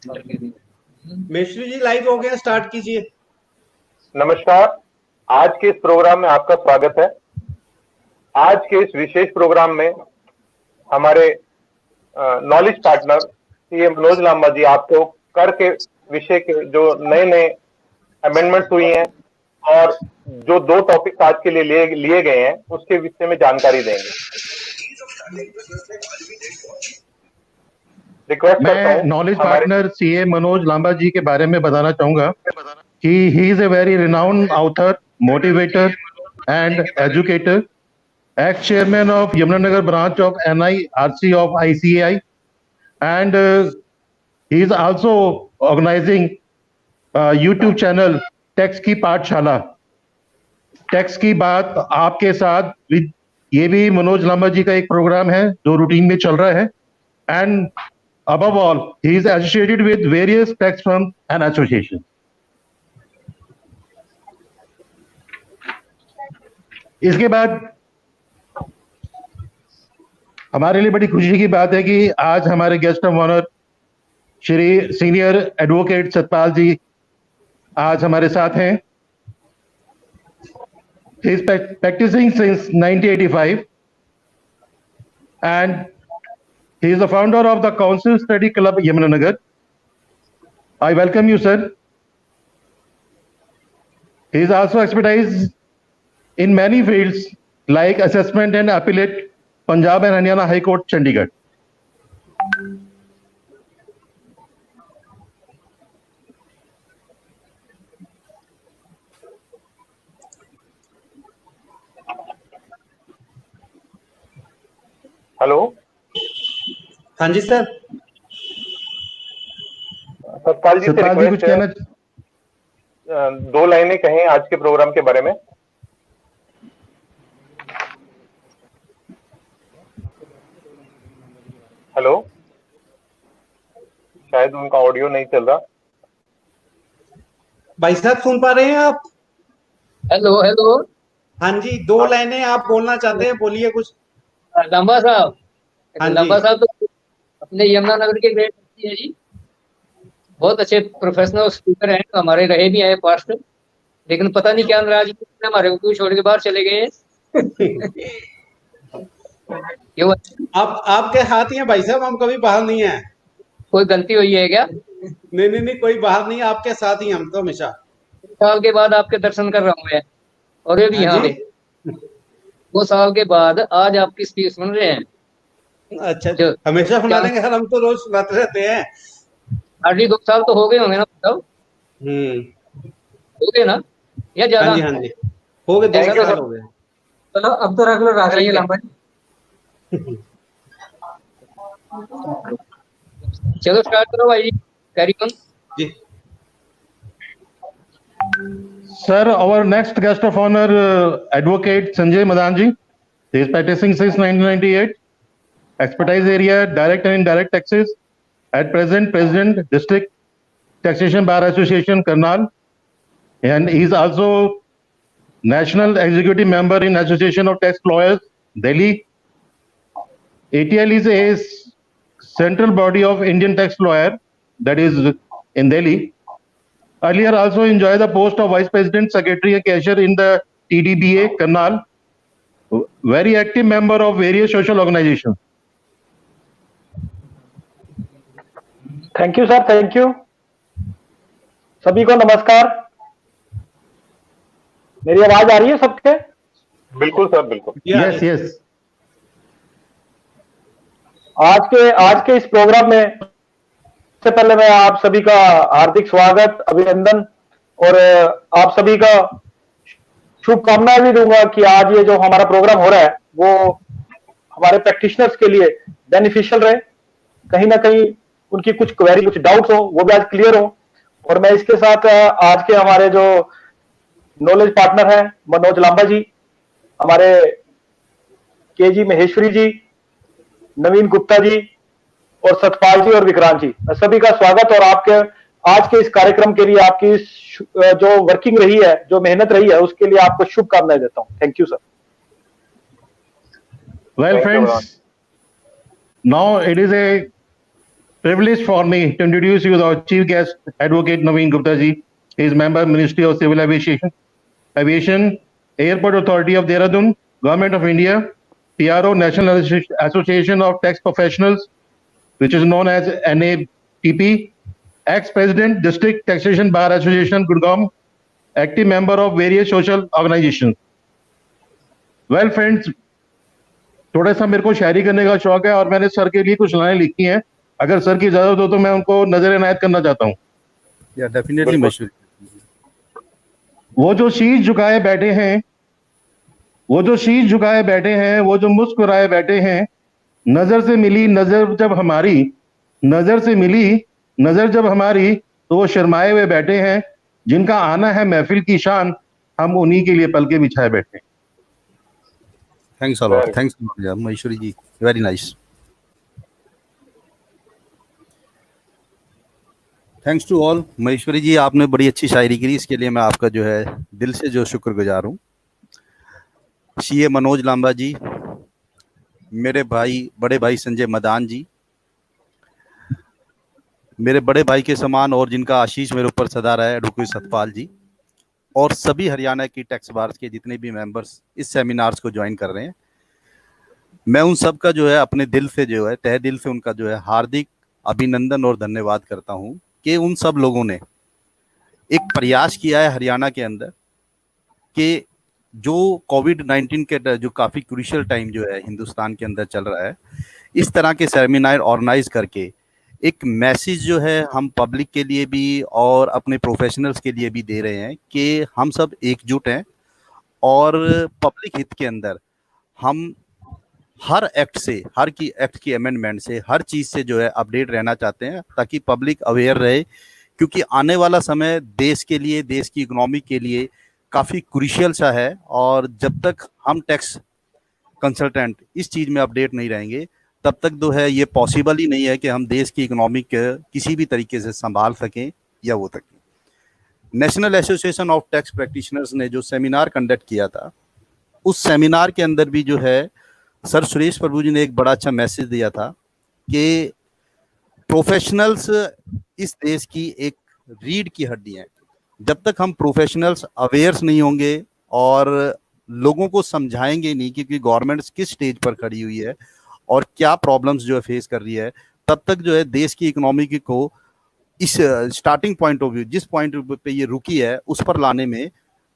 मेश्री जी live हो गया, start कीजिए। नमस्कार, आज के इस प्रोग्राम में आपका स्वागत है। आज के इस विशेष प्रोग्राम में हमारे knowledge partner CA Manoj Lamba ji आपको कर के विषय के जो नए नए अमेंडमेंट्स हुई हैं और जो 2 टॉपिक आज के लिए लिए गए हैं उसके विषय में जानकारी देंगे। रिक्वेस्ट करता मैं हूं knowledge partner CA Manoj Lamba ji के बारे में बताना चाहूंगा कि he is a very renowned author, motivator and educator, ex chairman of Yamunanagar branch of NIRC of ICAI, and he is also organizing YouTube channel tax की पाठशाला। टैक्स की बात आपके साथ, ये भी मनोज लांबा जी का एक प्रोग्राम है जो रूटीन में चल रहा है। And above all, he is associated with various tax firms and associations. इसके बाद हमारे लिए बड़ी खुशी की बात है कि आज हमारे guest of honour Shri senior advocate Satpal ji आज हमारे साथ हैं। He is practicing since 1985 and he is the founder of the Council Study Club Yamunanagar. I welcome you, sir. He is also expertise in many fields like assessment and appellate, Punjab and Haryana High Court, Chandigarh. Hello, हाँ जी sir. Satpal जी से सतपाल जी कुछ कहना? 2 लाइनें कहें आज के programme के बारे में। हेलो, शायद उनका ऑडियो नहीं चल रहा। भाई साहब सुन पा रहे हैं आप? Hello hello. हाँ जी, 2 लाइनें आप बोलना चाहते हैं, बोलिए कुछ। लांबा साहब, हाँ जी। लांबा साहब तो अपने यमुनानगर के ग्रेट व्यक्ति हैं जी, बहुत अच्छे प्रोफेशनल स्पीकर हैं, हमारे रहे भी हैं पास्ट, लेकिन पता नहीं क्या नाराजगी हमारे को क्यों छोड़ के बाहर चले गए क्यों? आप आपके हाथ ही हैं भाई साहब, हम कभी बाहर नहीं है। कोई गलती हुई है क्या? नहीं, कोई बाहर नहीं, आपके साथ ही हम तो हमेशा। साल के बाद आपके दर्शन कर रहा हूँ मैं, और ये भी यहाँ पे 2 साल के बाद आज आपकी स्पीच सुन रहे हैं। अच्छा, हमेशा सुना देंगे सर, हम तो रोज सुनाते रहते हैं। हार्डली 2 साल तो हो गए होंगे ना साहब? हो गए ना या ज्यादा? हाँ जी, हो गए, 2 साल हो गए। चलो अब तो रेगुलर आ रही है लांबा जी। चलो स्टार्ट करो भाई, कैरी ऑन जी। Sir, our next guest of honor, Advocate Sanjay Madanji. He is practicing since 1998. Expertise area, direct and indirect taxes. At present, President, District Taxation Bar Association, Karnal. And he is also National Executive Member in Association of Tax Lawyers, Delhi. ATL is a central body of Indian tax lawyer that is in Delhi. Earlier also enjoyed the post of Vice President, Secretary and Cashier in the TDBA, Karnal. Very active member of various social organizations. Thank you sir, thank you. सभी को नमस्कार। मेरी आवाज आ रही है सबके? बिल्कुल sir, बिल्कुल। Yes, yes. आज के इस प्रोग्राम में सबसे पहले मैं आप सभी का हार्दिक स्वागत, अभिनंदन और आप सभी का शुभकामनाएं भी दूंगा कि आज ये जो हमारा प्रोग्राम हो रहा है वो हमारे प्रैक्टिशनर्स के लिए बेनिफिशियल रहे। कहीं ना कहीं उनकी कुछ क्वेरी, कुछ डाउट्स हो, वो भी आज क्लियर हो। और मैं इसके साथ आज के हमारे जो नॉलेज पार्टनर हैं मनोज लांबा जी, हमारे केजी महेश्वरी जी, नवीन गुप्ता जी और सतपाल जी और विक्रांत जी, सभी का स्वागत। और आपके आज के इस कार्यक्रम के लिए आपकी जो वर्किंग रही है, जो मेहनत रही है, उसके लिए आपको शुभकामनाएं देता हूं। Thank you sir. Well, friends, now it is a privilege for me to introduce you our chief guest, Advocate Naveen Gupta ji. He is member Ministry of Civil Aviation, Airport Authority of Dehradun, Government of India, PRO, National Association of Tax Professionals, which is known as NATP, ex-president, District Taxation Bar Association, Gurgaon, active member of various social organizations. Well, friends, थोड़ा सा मेरे को शायरी करने का शौक है और मैंने सर के लिए कुछ लाइनें लिखी हैं. अगर सर की इजाजत हो तो मैं उनको नजर इनायत करना चाहता हूँ. डेफिनेटली मशहूर. वो जो शीश झुकाए बैठे हैं, वो जो शीश झुकाए बैठे हैं, वो जो मुस्कुराए बैठे हैं, नजर से मिली नजर जब हमारी, नजर से मिली नजर जब हमारी, तो वो शर्माए हुए बैठे हैं. जिनका आना है महफिल की शान, हम उन्हीं के लिए पलके बिछाए बैठे. Thanks a lot. Thanks Maheshwari ji. Very nice. Thanks to all. Maheshwari ji, आपने बड़ी अच्छी शायरी की, इसके लिए मैं आपका जो है दिल से जो शुक्रगुजार हूँ. सीए मनोज लांबा जी, मेरे भाई, बड़े भाई संजय मदान जी, मेरे बड़े भाई के समान और जिनका आशीष मेरे ऊपर सदा रहा है, एडवोकेट सतपाल जी, और सभी हरियाणा की टैक्स बार्स के जितने भी मेंबर्स इस सेमिनार्स को ज्वाइन कर रहे हैं, मैं उन सब का जो है अपने दिल से जो है, तहे दिल से उनका जो है हार्दिक अभिनंदन और धन्यवाद करता हूं कि उन सब लोगों ने एक प्रयास किया है हरियाणा के अंदर कि जो कोविड-19 के जो काफ़ी क्रूशियल टाइम जो है हिंदुस्तान के अंदर चल रहा है, इस तरह के सेमिनार ऑर्गेनाइज करके एक मैसेज जो है हम पब्लिक के लिए भी और अपने प्रोफेशनल्स के लिए भी दे रहे हैं कि हम सब एकजुट हैं और पब्लिक हित के अंदर हम हर एक्ट से, हर की एक्ट की अमेंडमेंट से, हर चीज़ से जो है अपडेट रहना चाहते हैं ताकि पब्लिक अवेयर रहे, क्योंकि आने वाला समय देश के लिए, देश की इकोनॉमी के लिए काफ़ी क्रूशियल सा है. और जब तक हम टैक्स कंसल्टेंट इस चीज़ में अपडेट नहीं रहेंगे, तब तक जो है ये पॉसिबल ही नहीं है कि हम देश की इकोनॉमी के किसी भी तरीके से संभाल सकें या वो तक. National association of tax practitioners ने जो सेमिनार कंडक्ट किया था, उस सेमिनार के अंदर भी जो है सर सुरेश प्रभु जी ने एक बड़ा अच्छा मैसेज दिया था कि प्रोफेशनल्स इस देश की एक रीढ़ की हड्डी हैं. जब तक हम प्रोफेशनल्स अवेयर्स नहीं होंगे और लोगों को समझाएंगे नहीं कि गवर्नमेंट किस स्टेज पर खड़ी हुई है और क्या प्रॉब्लम्स जो है फेस कर रही है, तब तक जो है देश की इकोनॉमी को इस स्टार्टिंग पॉइंट ऑफ व्यू, जिस पॉइंट पे ये रुकी है, उस पर लाने में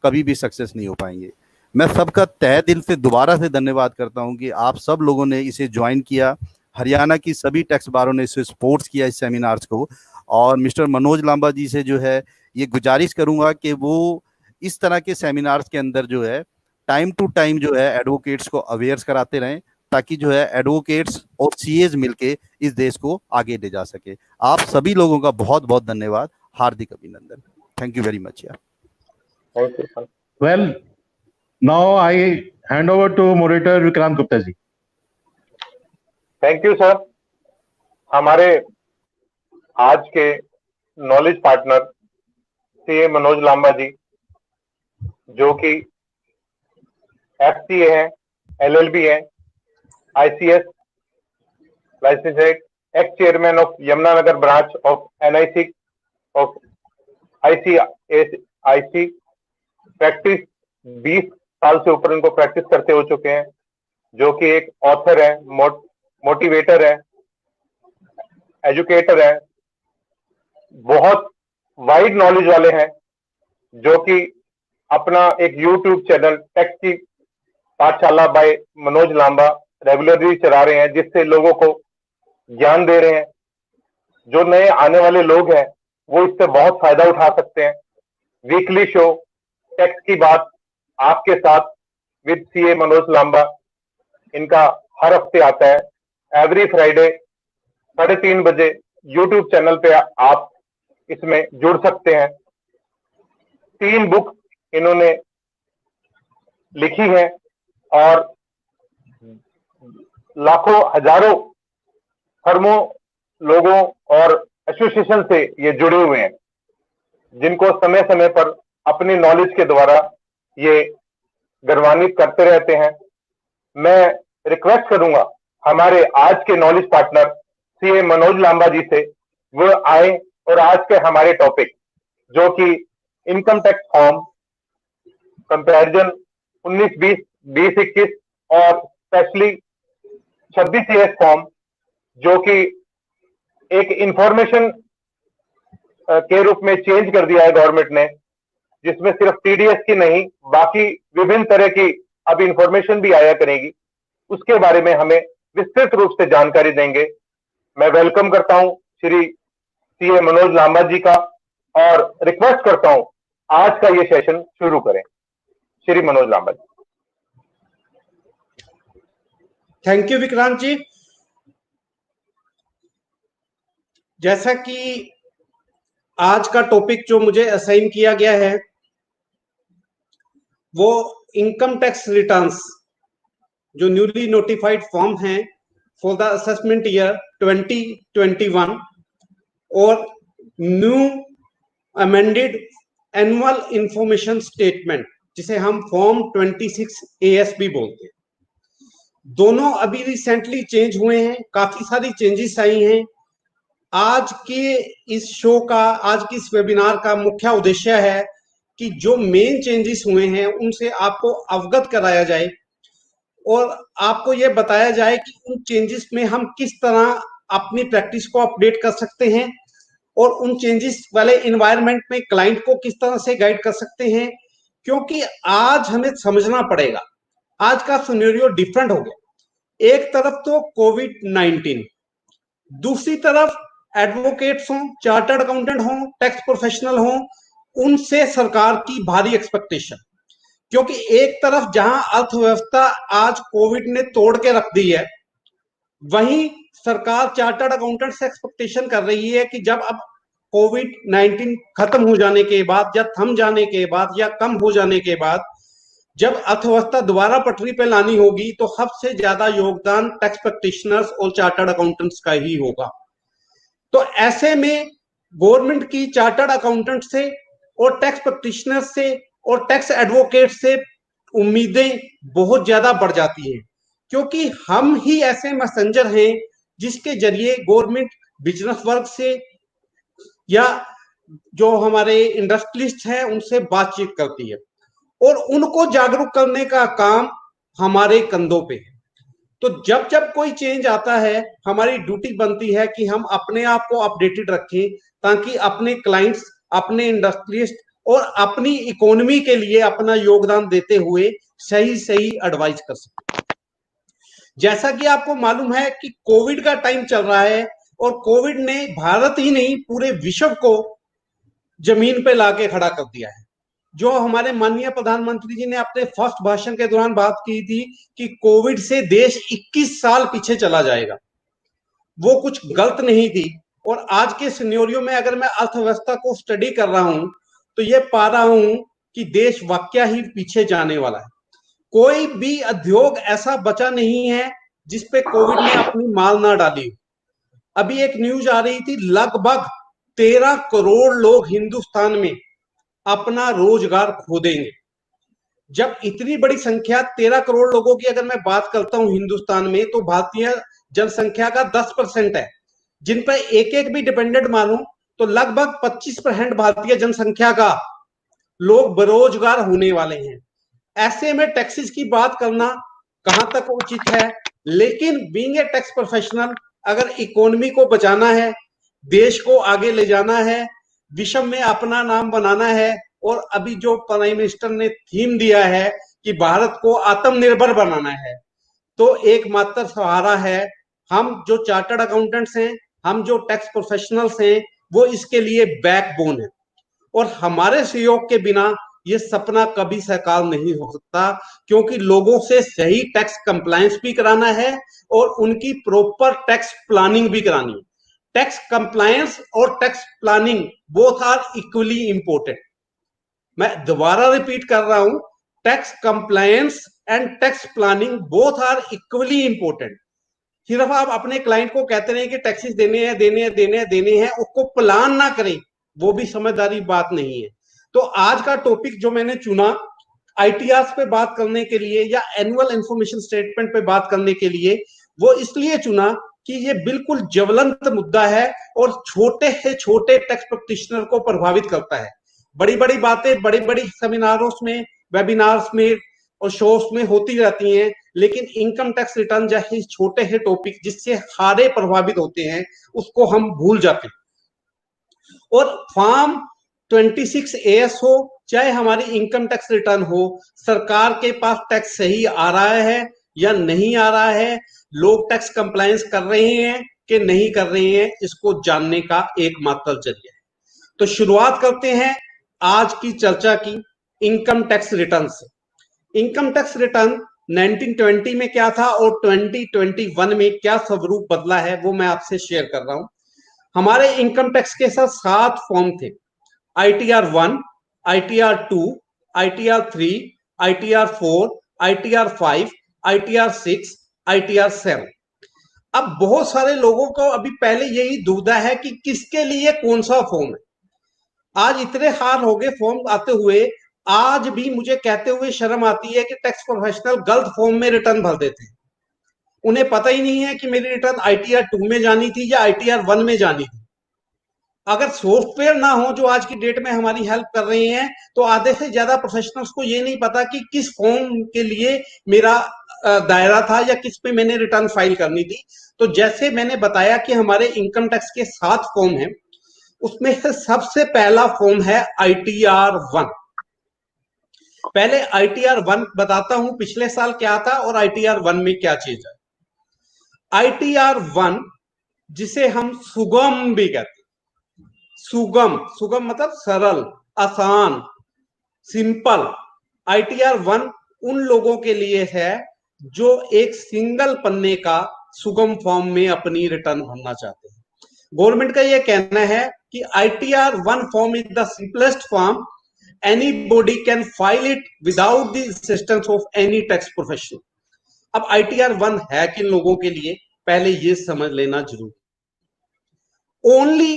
कभी भी सक्सेस नहीं हो पाएंगे. मैं सबका तहे दिल से दोबारा से धन्यवाद करता हूं कि आप सब लोगों ने इसे ज्वाइन किया. हरियाणा की सभी टैक्स बारों ने इसे सपोर्ट किया इस सेमिनार्स को, और मिस्टर मनोज लांबा जी से जो है ये गुजारिश करूंगा कि वो इस तरह के सेमिनार्स के अंदर जो है टाइम टू टाइम जो है एडवोकेट्स को अवेयर कराते रहें, ताकि जो है एडवोकेट्स और सीएज मिलके इस देश को आगे ले जा सके. आप सभी लोगों का बहुत बहुत धन्यवाद, हार्दिक अभिनंदन. थैंक यू वेरी मच यार. Thank you. Well, now I hand over to moderator Vikrant Gupta ji. Thank you sir. हमारे आज के knowledge partner CA Manoj Lamba ji, जो कि एफसीए है, एलएलबी है, आईसीएस लाइसेंस है, ex chairman of Yamunanagar branch of NIC of IC practice 20 साल से ऊपर उनको प्रैक्टिस करते हो चुके हैं, जो कि एक ऑथर है, मोटिवेटर है, एजुकेटर है, बहुत वाइड नॉलेज वाले हैं, जो कि अपना एक यूट्यूब चैनल टैक्स की पाठशाला बाय मनोज लांबा रेगुलरली चला रहे हैं, जिससे लोगों को ज्ञान दे रहे हैं. जो नए आने वाले लोग हैं वो इससे बहुत फायदा उठा सकते हैं. वीकली शो टैक्स की बात आपके साथ विद सीए मनोज लांबा, इनका हर हफ्ते आता है. एवरी फ्राइडे 3:30 बजे यूट्यूब चैनल पे आप इसमें जुड़ सकते हैं. 3 बुक इन्होंने लिखी है और लाखों हजारों फर्मों, लोगों और एसोसिएशन से ये जुड़े हुए हैं, जिनको समय समय पर अपनी नॉलेज के द्वारा ये गर्वान्वित करते रहते हैं. मैं रिक्वेस्ट करूंगा हमारे आज के knowledge partner CA Manoj Lamba ji से वो आए और आज के हमारे टॉपिक जो कि इनकम टैक्स फॉर्म कंपैरिजन 19-20, 20-21 और स्पेशली 26 फॉर्म जो कि एक इंफॉर्मेशन के रूप में चेंज कर दिया है गवर्नमेंट ने, जिसमें सिर्फ टीडीएस की नहीं बाकी विभिन्न तरह की अब इंफॉर्मेशन भी आया करेगी, उसके बारे में हमें विस्तृत रूप से जानकारी देंगे। मैं वेलकम करता हूं श्री सीए मनोज लांबा जी का और रिक्वेस्ट करता हूं आज का ये सेशन शुरू करें। श्री मनोज लांबा जी। थैंक यू विक्रांत जी। जैसा कि आज का टॉपिक जो मुझे असाइन किया गया है वो इनकम टैक्स रिटर्न्स जो न्यूली नोटिफाइड फॉर्म हैं फॉर द असेसमेंट ईयर 2021 और new amended annual information statement जिसे हम फॉर्म 26 AS भी बोलते हैं, दोनों अभी रिसेंटली चेंज हुए हैं। काफी सारी चेंजेस आई हैं। आज के इस शो का, आज की इस वेबिनार का मुख्य उद्देश्य है कि जो मेन चेंजेस हुए हैं उनसे आपको अवगत कराया जाए और आपको यह बताया जाए कि उन चेंजेस में हम किस तरह अपनी प्रैक्टिस को अपडेट कर सकते हैं और उन चेंजेस वाले इन्वायरमेंट में क्लाइंट को किस तरह से गाइड कर सकते हैं, क्योंकि आज हमें समझना पड़ेगा आज का सिनेरियो डिफरेंट हो गया। एक तरफ तो कोविड-19, दूसरी तरफ एडवोकेट्स हों, चार्टर्ड अकाउंटेंट हों, टैक्स प्रोफेशनल हों, उनसे सरकार की भारी एक्सपेक्टेशन, क्योंकि एक तरफ जहां अर्थव्यवस्था आज कोविड ने तोड़ के रख दी है, वहीं सरकार चार्टर्ड अकाउंटेंट से एक्सपेक्टेशन कर रही है कि जब अब कोविड-19 खत्म हो जाने के बाद या थम जाने के बाद या कम हो जाने के बाद जब अर्थव्यवस्था दोबारा पटरी पे लानी होगी तो सबसे ज्यादा योगदान टैक्स प्रैक्टिशनर्स और चार्टर्ड अकाउंटेंट्स का ही होगा। तो ऐसे में गवर्नमेंट की चार्टर्ड अकाउंटेंट से और टैक्स प्रैक्टिशनर से और टैक्स एडवोकेट से उम्मीदें बहुत ज्यादा बढ़ जाती हैं, क्योंकि हम ही ऐसे मैसेंजर हैं जिसके जरिए गवर्नमेंट बिजनेस वर्ग से या जो हमारे इंडस्ट्रियलिस्ट हैं उनसे बातचीत करती है और उनको जागरूक करने का काम हमारे कंधों पे है। तो जब जब कोई चेंज आता है हमारी ड्यूटी बनती है कि हम अपने आप को अपडेटेड रखें ताकि अपने क्लाइंट्स, अपने इंडस्ट्रियलिस्ट और अपनी इकोनॉमी के लिए अपना योगदान देते हुए सही सही एडवाइस कर सकें। जैसा कि आपको मालूम है कि कोविड का टाइम चल रहा है और कोविड ने भारत ही नहीं पूरे विश्व को जमीन पे लाके खड़ा कर दिया है। जो हमारे माननीय प्रधानमंत्री जी ने अपने फर्स्ट भाषण के दौरान बात की थी कि कोविड से देश 21 साल पीछे चला जाएगा, वो कुछ गलत नहीं थी। और आज के सिनेरियो में अगर मैं अर्थव्यवस्था को स्टडी कर रहा हूं तो ये पा रहा हूं कि देश वाकया ही पीछे जाने वाला है। कोई भी उद्योग ऐसा बचा नहीं है जिसपे कोविड ने अपनी माल ना डाली। अभी एक न्यूज आ रही थी, लगभग 13 करोड़ लोग हिंदुस्तान में अपना रोजगार खो देंगे। जब इतनी बड़ी संख्या 13 करोड़ लोगों की अगर मैं बात करता हूं हिंदुस्तान में, तो भारतीय जनसंख्या का 10% है, जिन पर एक एक भी डिपेंडेंट मानूं तो लगभग 25% भारतीय जनसंख्या का लोग बेरोजगार होने वाले हैं। ऐसे में टैक्सेस की बात करना कहां तक उचित है? लेकिन बीइंग ए टैक्स प्रोफेशनल, अगर इकोनॉमी को बचाना है, देश को आगे ले जाना है, विश्व में अपना नाम बनाना है, और अभी जो प्राइम मिनिस्टर ने थीम दिया है कि भारत को आत्मनिर्भर बनाना है, तो एकमात्र सहारा है हम जो चार्टर्ड अकाउंटेंट्स हैं, हम जो टैक्स प्रोफेशनल्स हैं, वो इसके लिए बैकबोन है। और हमारे सहयोग के बिना ये सपना कभी साकार नहीं हो सकता, क्योंकि लोगों से सही टैक्स कंप्लायंस भी कराना है और उनकी प्रॉपर टैक्स प्लानिंग भी करानी है। टैक्स कंप्लायंस और tax planning both are equally important. मैं दोबारा रिपीट कर रहा हूं, tax compliance and tax planning both are equally important. सिर्फ आप अपने क्लाइंट को कहते रहे कि टैक्सेस देने हैं, उसको प्लान ना करें, वो भी समझदारी बात नहीं है। तो आज का टॉपिक जो मैंने चुना आईटीआर पे बात करने के लिए या एनुअल इंफॉर्मेशन स्टेटमेंट पे बात करने के लिए, वो इसलिए चुना कि ये बिल्कुल ज्वलंत मुद्दा है और छोटे से छोटे टैक्स प्रैक्टिशनर को प्रभावित करता है। बड़ी बड़ी बातें बड़ी बड़ी सेमिनारों में, वेबिनार्स में और शोज में होती रहती हैं, लेकिन इनकम टैक्स रिटर्न जैसे छोटे से टॉपिक जिससे सारे प्रभावित होते हैं उसको हम भूल जाते हैं। और फॉर्म 26 AS हो चाहे हमारी इनकम टैक्स रिटर्न हो, सरकार के पास टैक्स सही आ रहा है या नहीं आ रहा है, लोग टैक्स कंप्लायंस कर रहे हैं कि नहीं कर रहे हैं, इसको जानने का एकमात्र जरिया है। तो शुरुआत करते हैं आज की चर्चा की इनकम टैक्स रिटर्न से। इनकम टैक्स रिटर्न 1920 में क्या था और 2021 में क्या स्वरूप बदला है वो मैं आपसे शेयर कर रहा हूं। हमारे इनकम टैक्स के साथ 7 फॉर्म थे, ITR 1, ITR 2, ITR 3, ITR 4, ITR 5, ITR 6, ITR 7। अब बहुत सारे लोगों को अभी पहले यही दुविधा है कि किसके लिए कौन सा फॉर्म है। आज इतने हाल हो गए फॉर्म आते हुए, आज भी मुझे कहते हुए शर्म आती है कि टैक्स प्रोफेशनल गलत फॉर्म में रिटर्न भर देते हैं। उन्हें पता ही नहीं है कि मेरी रिटर्न ITR 2 में जानी थी या ITR 1 में जानी थी। अगर सॉफ्टवेयर ना हो जो आज की डेट में हमारी हेल्प कर रहे हैं, तो आधे से ज्यादा प्रोफेशनल्स को ये नहीं पता कि किस फॉर्म के लिए मेरा दायरा था या किस पे मैंने रिटर्न फाइल करनी थी। तो जैसे मैंने बताया कि हमारे इनकम टैक्स के 7 फॉर्म हैं, उसमें से सबसे पहला फॉर्म है ITR 1। पहले ITR 1 बताता हूं पिछले साल क्या था और ITR 1 में क्या चीज है। ITR 1 जिसे हम सुगम भी कहते हैं, सुगम मतलब सरल, आसान, सिंपल। ITR 1 उन लोगों के लिए है जो एक सिंगल पन्ने का सुगम फॉर्म में अपनी रिटर्न भरना चाहते हैं। गवर्नमेंट का यह कहना है कि ITR 1 form is the simplest form, anybody can file it without the assistance of any tax professional। अब ITR 1 है किन लोगों के लिए, पहले ये समझ लेना जरूरी। only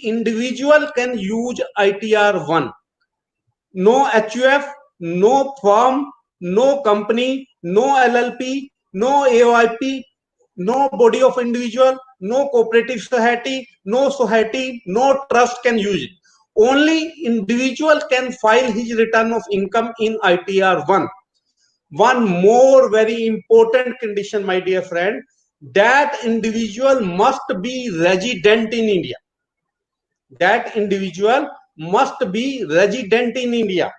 individual can use ITR 1। no HUF, no firm, no company, no LLP, no AOIP, no body of individual, no cooperative society, no trust can use it। only individual can file his return of income in ITR 1। one more very important condition, my dear friend, that individual must be resident in India। that individual must be resident in India।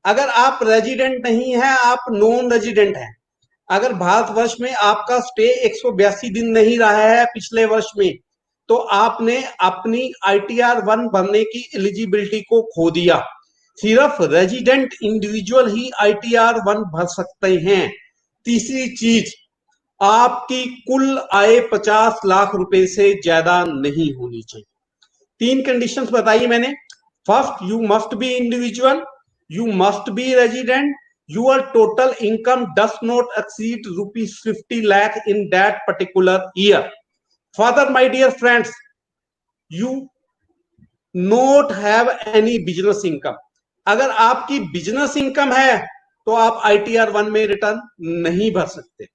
अगर आप resident नहीं है, आप non resident हैं, अगर भारतवर्ष में आपका stay 182 दिन नहीं रहा है पिछले वर्ष में, तो आपने अपनी ITR 1 भरने की एलिजिबिलिटी को खो दिया। सिर्फ रेजिडेंट इंडिविजुअल ही ITR 1 भर सकते हैं। तीसरी चीज, आपकी कुल आय 50 लाख रुपए से ज्यादा नहीं होनी चाहिए। 3 कंडीशंस बताई मैंने। First, you must be individual, you must be resident, your total income does not exceed rupees 50 lakh in that particular year। Further, my dear friends, you not have any business income। अगर आपकी business income है तो आप ITR 1 में return नहीं भर सकते।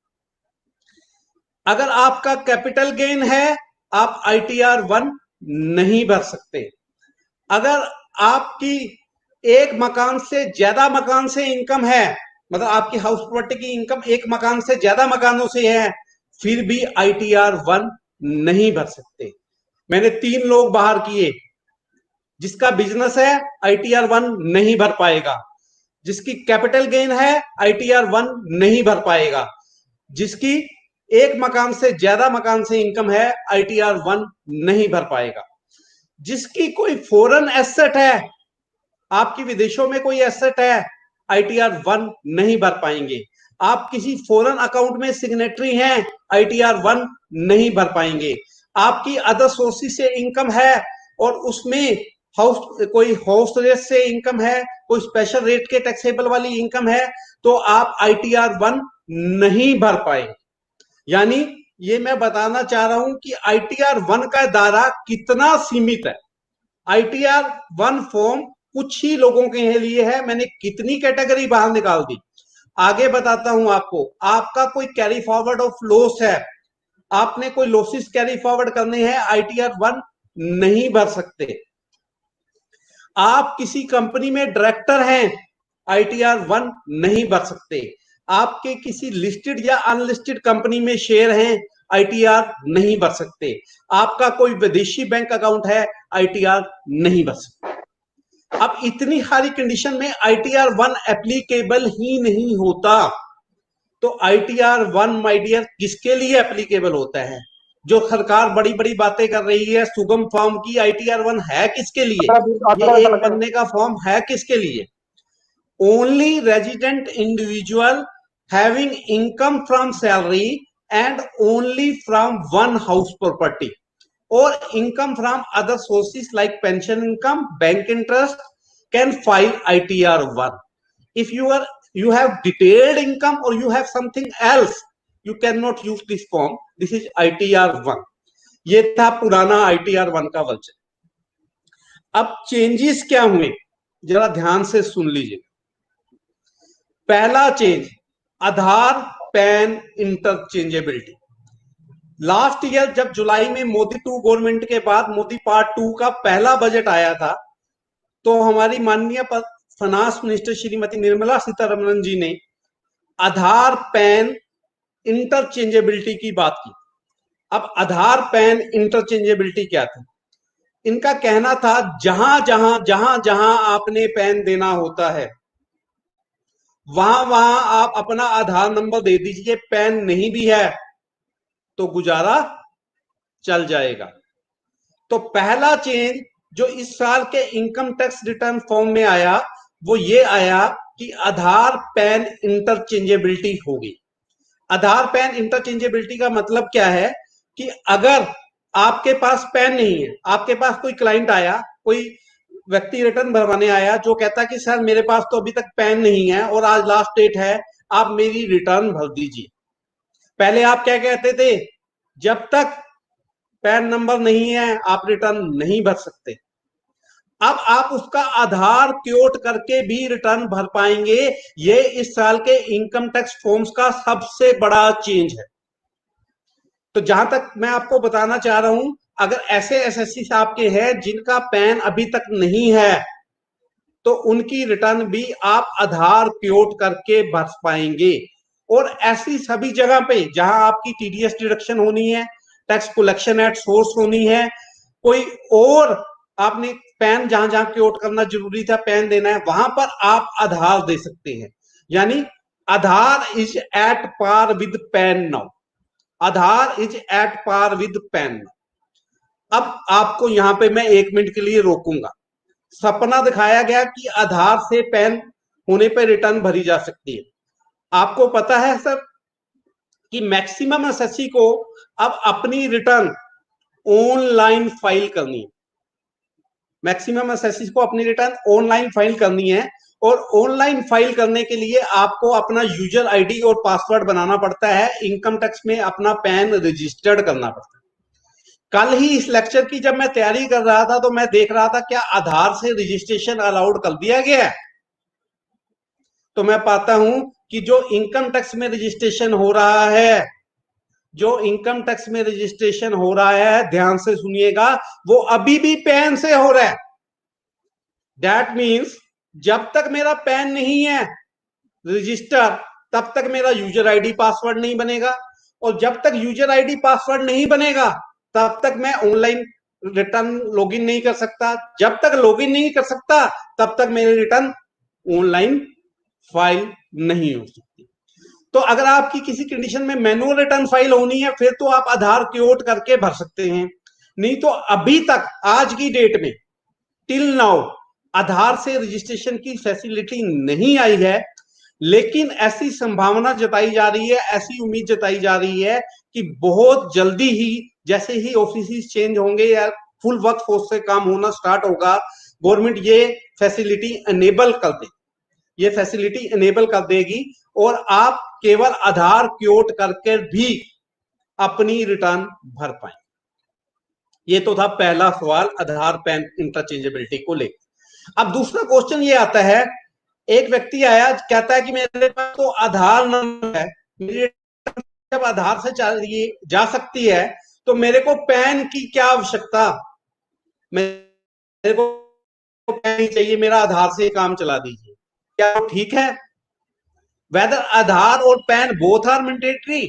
अगर आपका कैपिटल गेन है, आप ITR 1 नहीं भर सकते। अगर आपकी एक मकान से ज्यादा मकान से इनकम है, मतलब आपकी हाउस प्रॉपर्टी की इनकम एक मकान से ज्यादा मकानों से है, फिर भी ITR 1 नहीं भर सकते। मैंने 3 लोग बाहर किए, जिसका बिजनेस है ITR 1 नहीं भर पाएगा, जिसकी कैपिटल गेन है ITR 1 नहीं भर पाएगा, जिसकी एक मकान से ज्यादा मकान से इनकम है ITR 1 नहीं भर पाएगा, जिसकी कोई फॉरेन एसेट है, आपकी विदेशों में कोई एसेट है, ITR 1 नहीं भर पाएंगे। आप किसी फॉरेन अकाउंट में सिग्नेटरी हैं, ITR 1 नहीं भर पाएंगे। आपकी अदर सोर्सेस से इनकम है और उसमें कोई हाउस रेट से इनकम है, कोई स्पेशल रेट के टैक्सेबल वाली इनकम है, तो आप ITR 1 नहीं भर पाएंगे। यानी ये मैं बताना चाह रहा हूं कि ITR 1 का दायरा कितना सीमित है। ITR 1 फॉर्म कुछ ही लोगों के लिए है। मैंने कितनी कैटेगरी बाहर निकाल दी। आगे बताता हूं आपको, आपका कोई कैरी फॉरवर्ड ऑफ लॉस है, आपने कोई लॉसेस कैरी फॉरवर्ड करने हैं, ITR 1 नहीं भर सकते। आप किसी कंपनी में डायरेक्टर हैं, ITR 1 नहीं भर सकते। आपके किसी लिस्टेड या अनलिस्टेड कंपनी में शेयर हैं, ITR नहीं भर सकते। आपका कोई विदेशी बैंक अकाउंट है, ITR नहीं भर सकते। अब इतनी सारी कंडीशन में ITR 1 एप्लीकेबल ही नहीं होता। तो ITR 1 माय डियर किसके लिए एप्लीकेबल होता है? जो सरकार बड़ी बड़ी बातें कर रही है सुगम फॉर्म की, ITR 1 है किसके लिए? ये एक बनने का फॉर्म है किसके लिए? Only resident individual having income from salary and only from one house property or income from other sources like pension income, bank interest can file ITR 1. If you have detailed income or you have something else, you cannot use this form. This is ITR 1. ये था पुराना ITR 1 का version. अब changes क्या हुए जरा ध्यान से सुन लीजिए। पहला चेंज, आधार पैन इंटरचेंजेबिलिटी। लास्ट ईयर जब जुलाई में मोदी 2 गवर्नमेंट के बाद मोदी पार्ट 2 का पहला बजट आया था, तो हमारी माननीय फाइनेंस मिनिस्टर श्रीमती निर्मला सीतारमण जी ने आधार पैन इंटरचेंजेबिलिटी की बात की। अब आधार पैन इंटरचेंजेबिलिटी क्या थी? इनका कहना था जहां जहां आपने पैन देना होता है वहां आप अपना आधार नंबर दे दीजिए। पैन नहीं भी है तो गुजारा चल जाएगा। तो पहला चेंज जो इस साल के इनकम टैक्स रिटर्न फॉर्म में आया वो ये आया कि आधार पैन इंटरचेंजेबिलिटी होगी। आधार पैन इंटरचेंजेबिलिटी का मतलब क्या है कि अगर आपके पास पैन नहीं है, आपके पास कोई क्लाइंट आया, कोई व्यक्ति रिटर्न भरवाने आया जो कहता कि सर मेरे पास तो अभी तक पैन नहीं है और आज लास्ट डेट है, आप मेरी रिटर्न भर दीजिए। पहले आप क्या कहते थे? जब तक पैन नंबर नहीं है आप रिटर्न नहीं भर सकते। अब आप उसका आधार क्योट करके भी रिटर्न भर पाएंगे। ये इस साल के इनकम टैक्स फॉर्म्स का सबसे बड़ा चेंज है। तो जहां तक मैं आपको बताना चाह रहा हूं, अगर ऐसे एसएससी आपके हैं जिनका पैन अभी तक नहीं है तो उनकी रिटर्न भी आप आधार क्योट करके भर पाएंगे। और ऐसी सभी जगह पे जहां आपकी TDS डिडक्शन होनी है, टैक्स कलेक्शन एट सोर्स होनी है, कोई और आपने पैन जहां जहां क्योट करना जरूरी था पैन देना है, वहां पर आप आधार दे सकते हैं। यानी Aadhaar is at par with PAN now. Aadhaar is at par with PAN now. अब आपको यहां पे मैं 1 मिनट के लिए रोकूंगा। सपना दिखाया गया कि आधार से पैन होने पर रिटर्न भरी जा सकती है। आपको पता है सर कि मैक्सिमम एसएससी को अब अपनी रिटर्न ऑनलाइन फाइल करनी है। मैक्सिमम एसएससी को अपनी रिटर्न ऑनलाइन फाइल करनी है और ऑनलाइन फाइल करने के लिए आपको अपना यूजर आईडी और पासवर्ड बनाना पड़ता है। इनकम टैक्स में अपना पैन रजिस्टर्ड करना पड़ता है। कल ही इस लेक्चर की जब मैं तैयारी कर रहा था तो मैं देख रहा था क्या आधार से रजिस्ट्रेशन अलाउड कर दिया गया है। तो मैं पाता हूं कि जो इनकम टैक्स में रजिस्ट्रेशन हो रहा है, जो इनकम टैक्स में रजिस्ट्रेशन हो रहा है, ध्यान से सुनिएगा, वो अभी भी पैन से हो रहा है। दैट मीन्स जब तक मेरा पैन नहीं है रजिस्टर तब तक मेरा यूजर आईडी पासवर्ड नहीं बनेगा, और जब तक यूजर आईडी पासवर्ड नहीं बनेगा तब तक मैं ऑनलाइन रिटर्न लॉगिन नहीं कर सकता। जब तक लॉगिन नहीं कर सकता तब तक मेरी रिटर्न ऑनलाइन फाइल नहीं हो सकती। तो अगर आपकी किसी कंडीशन में मैनुअल रिटर्न फाइल होनी है फिर तो आप आधार क्योट करके भर सकते हैं, नहीं तो अभी तक आज की डेट में टिल नाउ आधार से रजिस्ट्रेशन की फैसिलिटी नहीं आई है। लेकिन ऐसी संभावना जताई जा रही है, ऐसी उम्मीद जताई जा रही है कि बहुत जल्दी ही जैसे ही ऑफिस चेंज होंगे या फुल वर्क फोर्स से काम होना स्टार्ट होगा, गवर्नमेंट ये फैसिलिटी एनेबल कर दे, ये फैसिलिटी एनेबल कर देगी और आप केवल आधार क्योट करके भी अपनी रिटर्न भर पाए। ये तो था पहला सवाल आधार पैन इंटरचेंजेबिलिटी को लेकर। अब दूसरा क्वेश्चन ये आता है एक व्यक्ति आया, कहता है कि मेरे पास तो आधार नंबर है, मेरी जब आधार से जा सकती है तो मेरे को पैन की क्या आवश्यकता, मेरे को पैन नहीं चाहिए, मेरा आधार से काम चला दीजिए। क्या वो ठीक है? वेदर आधार और पैन बोथ आर मैंडेटरी?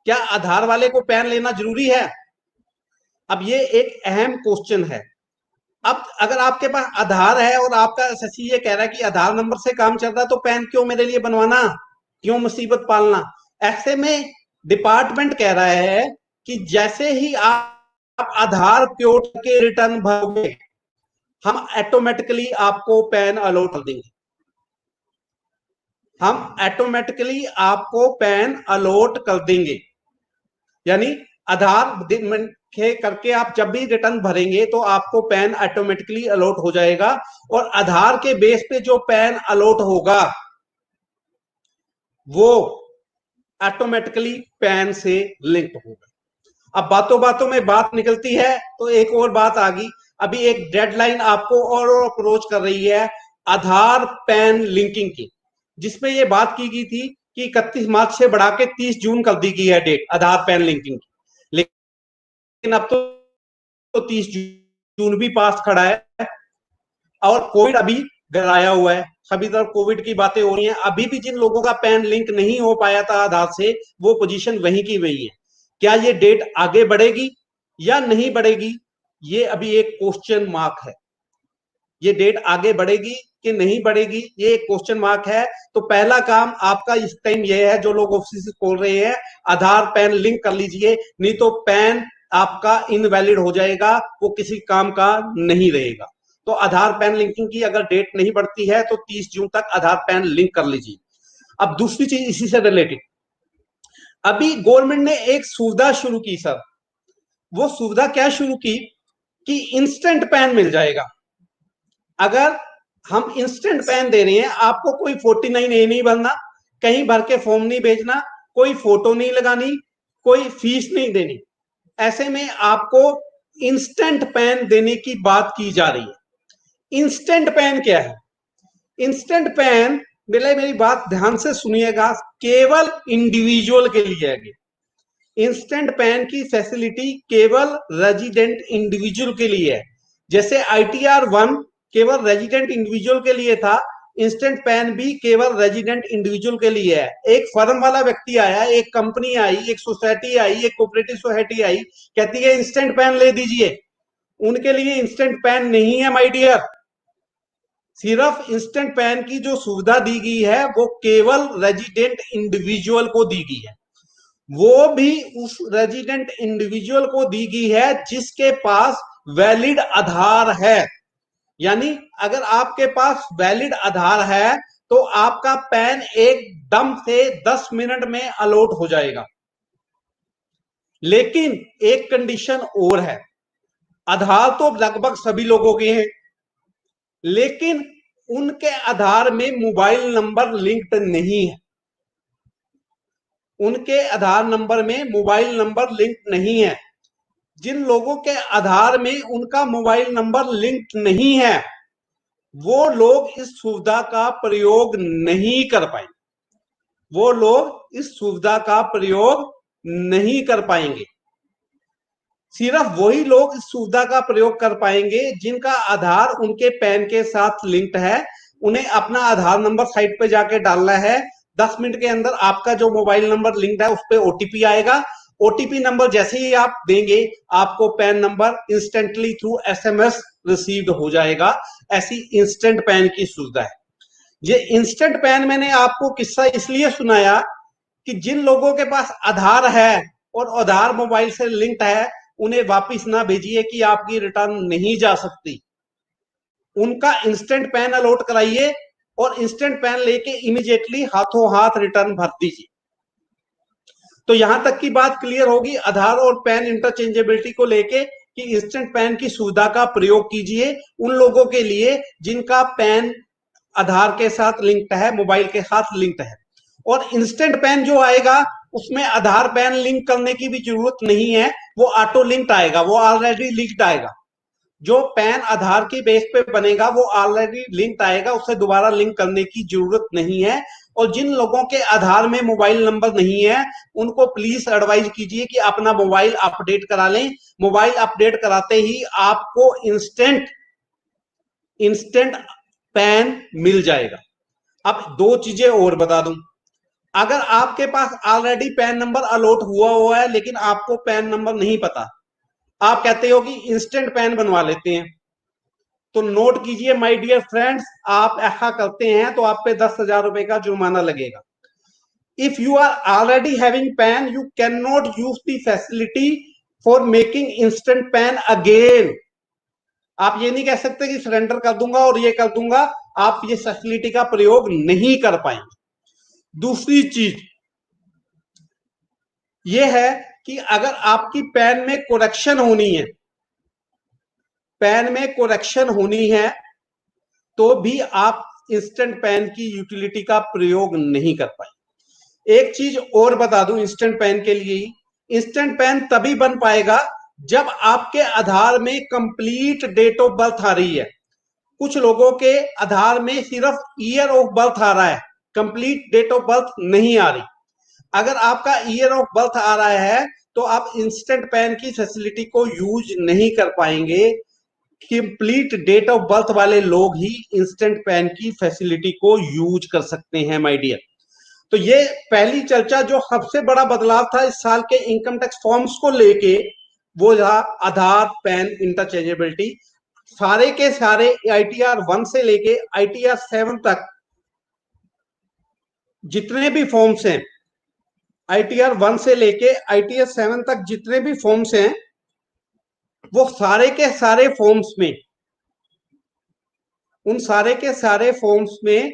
क्या आधार वाले को पैन लेना जरूरी है? अब ये एक अहम क्वेश्चन है। अब अगर आपके पास आधार है और आपका एसएससी ये कह रहा है कि आधार नंबर से काम चल रहा है, तो पैन क्यों मेरे लिए बनवाना, क्यों मुसीबत पालना? ऐसे में डिपार्टमेंट कह रहा है कि जैसे ही आप आधार प्योर के रिटर्न भरोगे, हम ऑटोमेटिकली आपको पैन अलॉट कर देंगे। हम ऑटोमेटिकली आपको पैन अलॉट कर देंगे। यानी आधार के करके आप जब भी रिटर्न भरेंगे तो आपको पैन ऑटोमेटिकली अलॉट हो जाएगा, और आधार के बेस पे जो पैन अलॉट होगा वो ऑटोमेटिकली पैन से लिंक होगा। अब बातों बातों में बात निकलती है तो एक और बात आ गई। अभी एक डेडलाइन आपको और अप्रोच कर रही है आधार पैन लिंकिंग की, जिसमें ये बात की गई थी कि 31 मार्च से बढ़ा के 30 जून कर दी गई है डेट आधार पैन लिंकिंग की। लेकिन अब तो 30 जून भी पास खड़ा है और कोविड अभी गराया हुआ है। सभी तरफ कोविड की बातें हो रही हैं। अभी भी जिन लोगों का पैन लिंक नहीं हो पाया था आधार से, वो पोजीशन वहीं की वही है। क्या ये डेट आगे बढ़ेगी या नहीं बढ़ेगी, ये अभी एक क्वेश्चन मार्क है। ये डेट आगे बढ़ेगी कि नहीं बढ़ेगी, ये एक क्वेश्चन मार्क है। तो पहला काम आपका इस टाइम ये है, जो लोग ऑफिस खोल रहे हैं, आधार पैन लिंक कर लीजिए, नहीं तो पैन आपका इनवैलिड हो जाएगा, वो किसी काम का नहीं रहेगा। तो आधार पैन लिंकिंग की अगर डेट नहीं बढ़ती है तो 30 जून तक आधार पैन लिंक कर लीजिए। अब दूसरी चीज इसी से रिलेटेड, अभी गवर्नमेंट ने एक सुविधा शुरू की सर। वो सुविधा क्या शुरू की कि इंस्टेंट पैन मिल जाएगा। अगर हम इंस्टेंट पैन दे रहे हैं, आपको कोई 49A नहीं भरना, कहीं भर के फॉर्म नहीं भेजना, कोई फोटो नहीं लगानी, कोई फीस नहीं देनी। ऐसे में आपको इंस्टेंट पैन देने की बात की जा रही है। इंस्टेंट पैन क्या है? इंस्टेंट पैन, मेरी बात ध्यान से सुनिएगा, केवल इंडिविजुअल के लिए है। इंस्टेंट पैन की फैसिलिटी केवल रेजिडेंट इंडिविजुअल के लिए है। जैसे ITR 1 केवल रेजिडेंट इंडिविजुअल के लिए था, इंस्टेंट पैन भी केवल रेजिडेंट इंडिविजुअल के लिए है। एक फर्म वाला व्यक्ति आया, एक कंपनी आई, एक सोसाइटी आई, एक कोऑपरेटिव सोसाइटी आई, कहती है इंस्टेंट पैन ले दीजिए, उनके लिए इंस्टेंट पैन नहीं है माय डियर। सिर्फ इंस्टेंट पैन की जो सुविधा दी गई है वो केवल रेजिडेंट इंडिविजुअल को दी गई है। वो भी उस रेजिडेंट इंडिविजुअल को दी गई है जिसके पास वैलिड आधार है। यानी अगर आपके पास वैलिड आधार है तो आपका पैन एकदम से 10 मिनट में अलॉट हो जाएगा। लेकिन एक कंडीशन और है, आधार तो लगभग सभी लोगों के हैं, लेकिन उनके आधार में मोबाइल नंबर लिंक्ड नहीं है। उनके आधार नंबर में मोबाइल नंबर लिंक नहीं है। जिन लोगों के आधार में उनका मोबाइल नंबर लिंक नहीं है, वो लोग इस सुविधा का प्रयोग नहीं कर पाएंगे। वो लोग इस सुविधा का प्रयोग नहीं कर पाएंगे। सिर्फ वही लोग इस सुविधा का प्रयोग कर पाएंगे जिनका आधार उनके पैन के साथ लिंक्ड है। उन्हें अपना आधार नंबर साइट पे जाके डालना है। 10 मिनट के अंदर आपका जो मोबाइल नंबर लिंक्ड है उस पर OTP आएगा। OTP नंबर जैसे ही आप देंगे, आपको pan number instantly through SMS received हो जाएगा। ऐसी इंस्टेंट पैन की सुविधा है। ये इंस्टेंट पैन मैंने आपको किस्सा इसलिए सुनाया कि जिन लोगों के पास आधार है और आधार मोबाइल से लिंक्ड है, उन्हें वापिस ना भेजिए कि आपकी रिटर्न नहीं जा सकती। उनका इंस्टेंट पैन अलॉट कराइए और इंस्टेंट पैन लेके इमीडिएटली हाथों हाथ रिटर्न भर दीजिए। तो यहां तक की बात क्लियर होगी आधार और पैन इंटरचेंजेबिलिटी को लेके कि इंस्टेंट पैन की सुविधा का प्रयोग कीजिए उन लोगों के लिए जिनका पैन आधार के साथ लिंक्ड है, मोबाइल के साथ लिंक्ड है। और इंस्टेंट पैन जो आएगा उसमें आधार पैन लिंक करने की भी जरूरत नहीं है, वो ऑटो लिंक्ड आएगा, वो ऑलरेडी लिंक्ड आएगा। जो पैन आधार के बेस पे बनेगा वो ऑलरेडी लिंक्ड आएगा, उसे दोबारा लिंक करने की जरूरत नहीं है। और जिन लोगों के आधार में मोबाइल नंबर नहीं है उनको प्लीज एडवाइज कीजिए कि अपना मोबाइल अपडेट करा लें। मोबाइल अपडेट कराते ही आपको इंस्टेंट पैन मिल जाएगा। अब दो चीजें और बता दूं, अगर आपके पास ऑलरेडी पैन नंबर अलॉट हुआ है लेकिन आपको पैन नंबर नहीं पता, आप कहते हो कि इंस्टेंट पैन बनवा लेते हैं, तो नोट कीजिए माय डियर फ्रेंड्स, आप ऐसा करते हैं तो आप पे 10,000 रुपए का जुर्माना लगेगा। If you are already having PAN you can not use the facility for making instant PAN again. आप ये नहीं कह सकते कि सरेंडर कर दूंगा और ये कर दूंगा, आप ये फैसिलिटी का प्रयोग नहीं कर पाएंगे। दूसरी चीज ये है कि अगर आपकी पैन में करेक्शन होनी है, पैन में करेक्शन होनी है तो भी आप इंस्टेंट पैन की यूटिलिटी का प्रयोग नहीं कर पाए। एक चीज और बता दूं इंस्टेंट पैन के लिए, इंस्टेंट पैन तभी बन पाएगा जब आपके आधार में कंप्लीट डेट ऑफ बर्थ आ रही है। कुछ लोगों के आधार में सिर्फ ईयर ऑफ बर्थ आ रहा है, कंप्लीट डेट ऑफ बर्थ नहीं आ रही। अगर आपका ईयर ऑफ बर्थ आ रहा है तो आप इंस्टेंट पैन की फैसिलिटी को यूज नहीं कर पाएंगे। कंप्लीट डेट ऑफ बर्थ वाले लोग ही इंस्टेंट पैन की फैसिलिटी को यूज कर सकते हैं माय डियर। तो ये पहली चर्चा जो सबसे बड़ा बदलाव था इस साल के इनकम टैक्स फॉर्म्स को लेके, वो था आधार पैन इंटरचेंजेबिलिटी। सारे के सारे ITR 1 से लेके ITR 7 तक जितने भी फॉर्म्स हैं, ITR 1 से लेके ITR 7 तक जितने भी फॉर्म्स हैं, वो सारे के सारे फॉर्म्स में, उन सारे के सारे फॉर्म्स में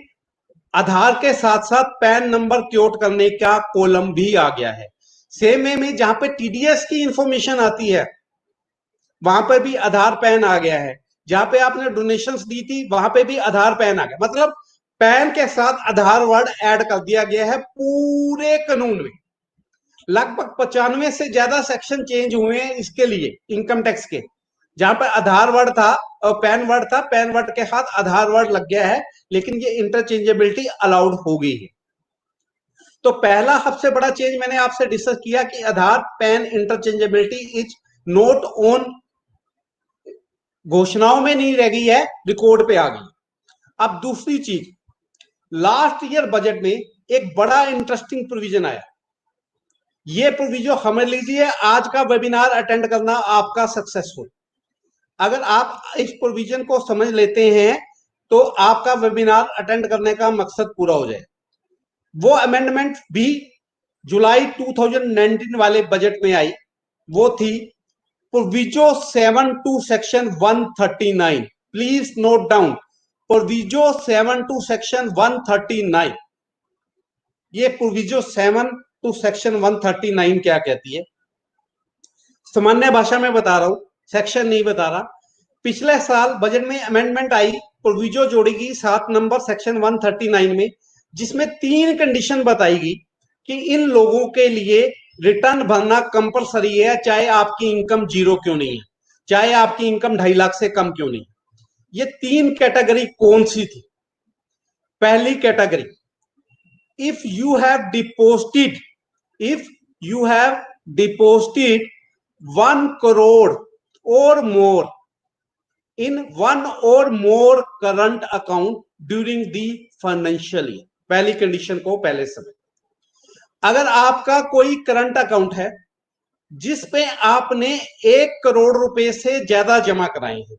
आधार के साथ साथ पैन नंबर क्योट करने का कॉलम भी आ गया है। सेम में जहां पे TDS की इंफॉर्मेशन आती है वहां पर भी आधार पैन आ गया है। जहां पे आपने डोनेशंस दी थी वहां पे भी आधार पैन आ गया। मतलब पैन के साथ आधार वर्ड ऐड कर दिया गया है पूरे कानून में। लगभग 95 से ज्यादा सेक्शन चेंज हुए हैं इसके लिए इनकम टैक्स के। जहां पर आधार वर्ड था और पैन वर्ड था, पैन वर्ड के साथ आधार वर्ड लग गया है, लेकिन ये इंटरचेंजेबिलिटी अलाउड हो गई है। तो पहला सबसे बड़ा चेंज मैंने आपसे डिस्कस किया कि Aadhaar PAN interchangeability is not on, घोषणाओं में नहीं रह गई है, रिकॉर्ड पे आ गई। अब दूसरी चीज, लास्ट ईयर बजट में एक बड़ा इंटरेस्टिंग प्रोविजन आया। ये प्रोविजन समझ लीजिए, आज का वेबिनार अटेंड करना आपका सक्सेसफुल। अगर आप इस प्रोविजन को समझ लेते हैं तो आपका वेबिनार अटेंड करने का मकसद पूरा हो जाए। वो अमेंडमेंट भी जुलाई 2019 वाले बजट में आई, वो थी proviso 7 to section 139। Please note down, proviso 7 to section 139। ये प्रोविजो 7 टू सेक्शन 139 क्या कहती है, सामान्य भाषा में बता रहा हूं, सेक्शन नहीं बता रहा। पिछले साल बजट में अमेंडमेंट आई, प्रोविजो जोड़ेगी 7 नंबर सेक्शन 139 में, जिसमें 3 कंडीशन बताएगी कि इन लोगों के लिए रिटर्न भरना कंपलसरी है, चाहे आपकी इनकम 0 क्यों नहीं है, चाहे आपकी इनकम 2.5 लाख से कम क्यों नहीं। ये 3 कैटेगरी कौन सी थी? पहली category, if you have deposited 1 crore or more in 1 or more current account during the financial year। पहली कंडीशन को पहले समझ। अगर आपका कोई करंट अकाउंट है जिस पे आपने 1 करोड़ रुपए से ज्यादा जमा कराए हैं,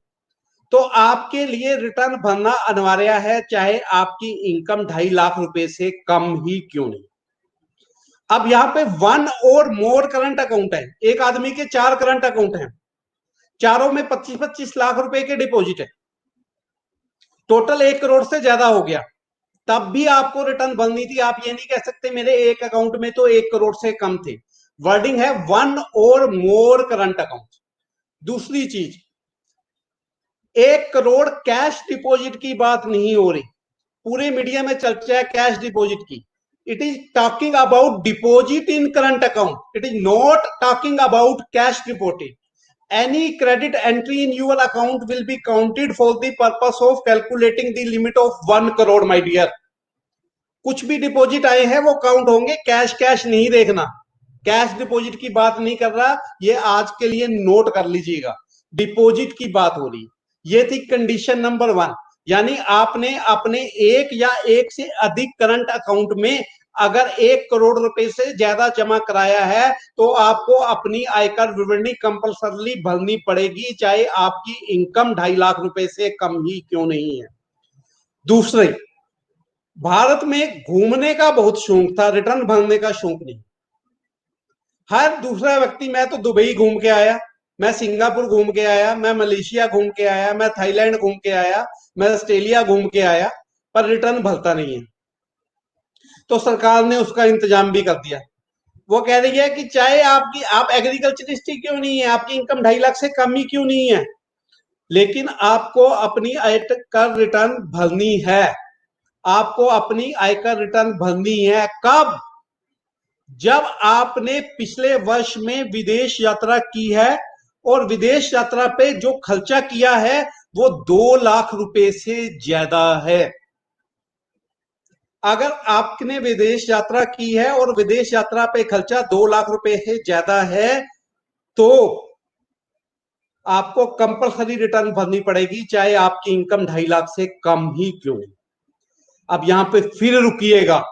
तो आपके लिए रिटर्न भरना अनिवार्य है, चाहे आपकी इनकम 2.5 लाख रुपए से कम ही क्यों नहीं। अब यहाँ पे 1 और मोर करंट अकाउंट है, एक आदमी के 4 करंट अकाउंट हैं, चारों में 25-25 लाख रुपए के डिपॉजिट है, टोटल 1 करोड़ से ज्यादा हो गया, तब भी आपको रिटर्न भरनी थी। आप ये नहीं कह सकते मेरे एक अकाउंट में तो 1 करोड़ से कम थे। वर्डिंग है 1 और मोर करंट अकाउंट। दूसरी चीज, 1 करोड़ कैश डिपॉजिट की बात नहीं हो रही, पूरे मीडिया में चर्चा है कैश डिपॉजिट की। It is talking about deposit in current account, it is not talking about cash deposit. any credit entry in your account will be counted for the purpose of calculating the limit of 1 crore my dear. कुछ भी deposit आए हैं वो count होंगे, cash cash नहीं देखना, cash deposit की बात नहीं कर रहा, ये आज के लिए नोट कर लीजिएगा, डिपॉजिट की बात हो रही। ये थी कंडीशन नंबर 1, यानी आपने अपने एक या एक से अधिक करंट अकाउंट में अगर 1 करोड़ रुपए से ज्यादा जमा कराया है तो आपको अपनी आयकर विवरणी कंपल्सरली भरनी पड़ेगी, चाहे आपकी इनकम 2.5 लाख रुपए से कम ही क्यों नहीं है। दूसरे, भारत में घूमने का बहुत शौक था, रिटर्न भरने का शौक नहीं। हर दूसरा व्यक्ति, मैं तो दुबई घूम के आया, मैं सिंगापुर घूम के आया, मैं मलेशिया घूम के आया, मैं थाईलैंड घूम के आया, मैं ऑस्ट्रेलिया घूम के आया, पर रिटर्न भरता नहीं है। तो सरकार ने उसका इंतजाम भी कर दिया। वो कह रही है कि चाहे आप एग्रीकल्चरिस्ट ही क्यों नहीं है, आपकी इनकम 2.5 लाख से कम ही क्यों नहीं है, लेकिन आपको अपनी आयकर रिटर्न भरनी है। आपको अपनी आयकर रिटर्न भरनी है कब? जब आपने पिछले वर्ष में विदेश यात्रा की है और विदेश यात्रा पे जो खर्चा किया है वो 2 लाख रुपए से ज्यादा है। अगर आपने विदेश यात्रा की है और विदेश यात्रा पे खर्चा 2 लाख रुपए से ज्यादा है तो आपको कंपल्सरी रिटर्न भरनी पड़ेगी, चाहे आपकी इनकम 2.5 लाख से कम ही क्यों। अब यहां पे फिर रुकिएगा,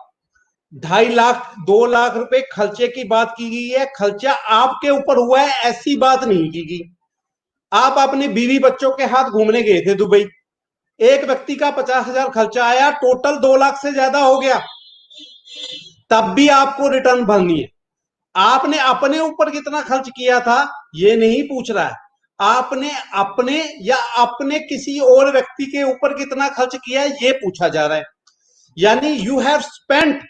2.5 लाख 2 लाख रुपए खर्चे की बात की गई है, खर्चा आपके ऊपर हुआ है ऐसी बात नहीं की गई। आप अपने बीवी बच्चों के साथ घूमने गए थे दुबई, एक व्यक्ति का 50,000 खर्चा आया, टोटल 2 लाख से ज्यादा हो गया, तब भी आपको रिटर्न भरनी है। आपने अपने ऊपर कितना खर्च किया था ये नहीं पूछ रहा है, आपने अपने या अपने किसी और व्यक्ति के ऊपर कितना खर्च किया है ये पूछा जा रहा है। यानी you have spent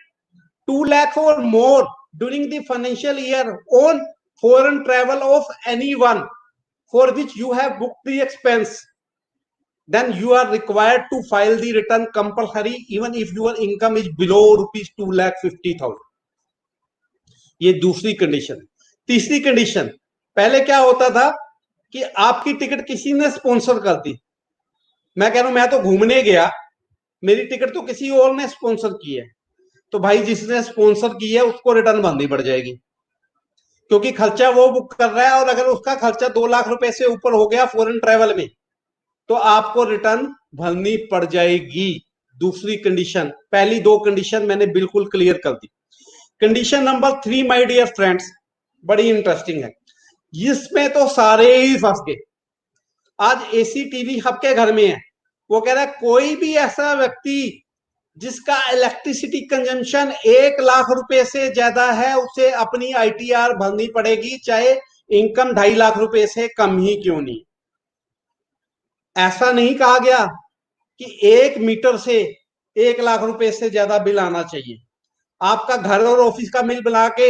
2 lakh or more during the financial year on foreign travel of anyone for which you have booked the expense, then you are required to file the return compulsory even if your income is below rupees 2,50,000। ये दूसरी condition. तीसरी condition, पहले क्या होता था कि आपकी ticket किसी ने स्पॉन्सर कर दी, मैं कह रहा हूं मैं तो घूमने गया, मेरी टिकट तो किसी और ने स्पॉन्सर की है, तो भाई जिसने स्पॉन्सर की है उसको रिटर्न भरनी पड़ जाएगी, क्योंकि खर्चा वो बुक कर रहा है और अगर उसका खर्चा 2 लाख रुपए से ऊपर हो गया फॉरेन ट्रैवल में तो आपको रिटर्न भरनी पड़ जाएगी। दूसरी कंडीशन, पहली 2 कंडीशन मैंने बिल्कुल क्लियर कर दी। Condition number 3 my dear friends बड़ी इंटरेस्टिंग है, इसमें तो सारे ही फंस गए। आज एसी टीवी सबके घर में है, वो कह रहा है कोई भी ऐसा व्यक्ति जिसका इलेक्ट्रिसिटी कंजम्पशन 1 लाख रुपए से ज्यादा है उसे अपनी आईटीआर भरनी पड़ेगी, चाहे इनकम 2.5 लाख रुपए से कम ही क्यों नहीं। ऐसा नहीं कहा गया कि 1 मीटर से 1 लाख रुपए से ज्यादा बिल आना चाहिए। आपका घर और ऑफिस का बिल बना के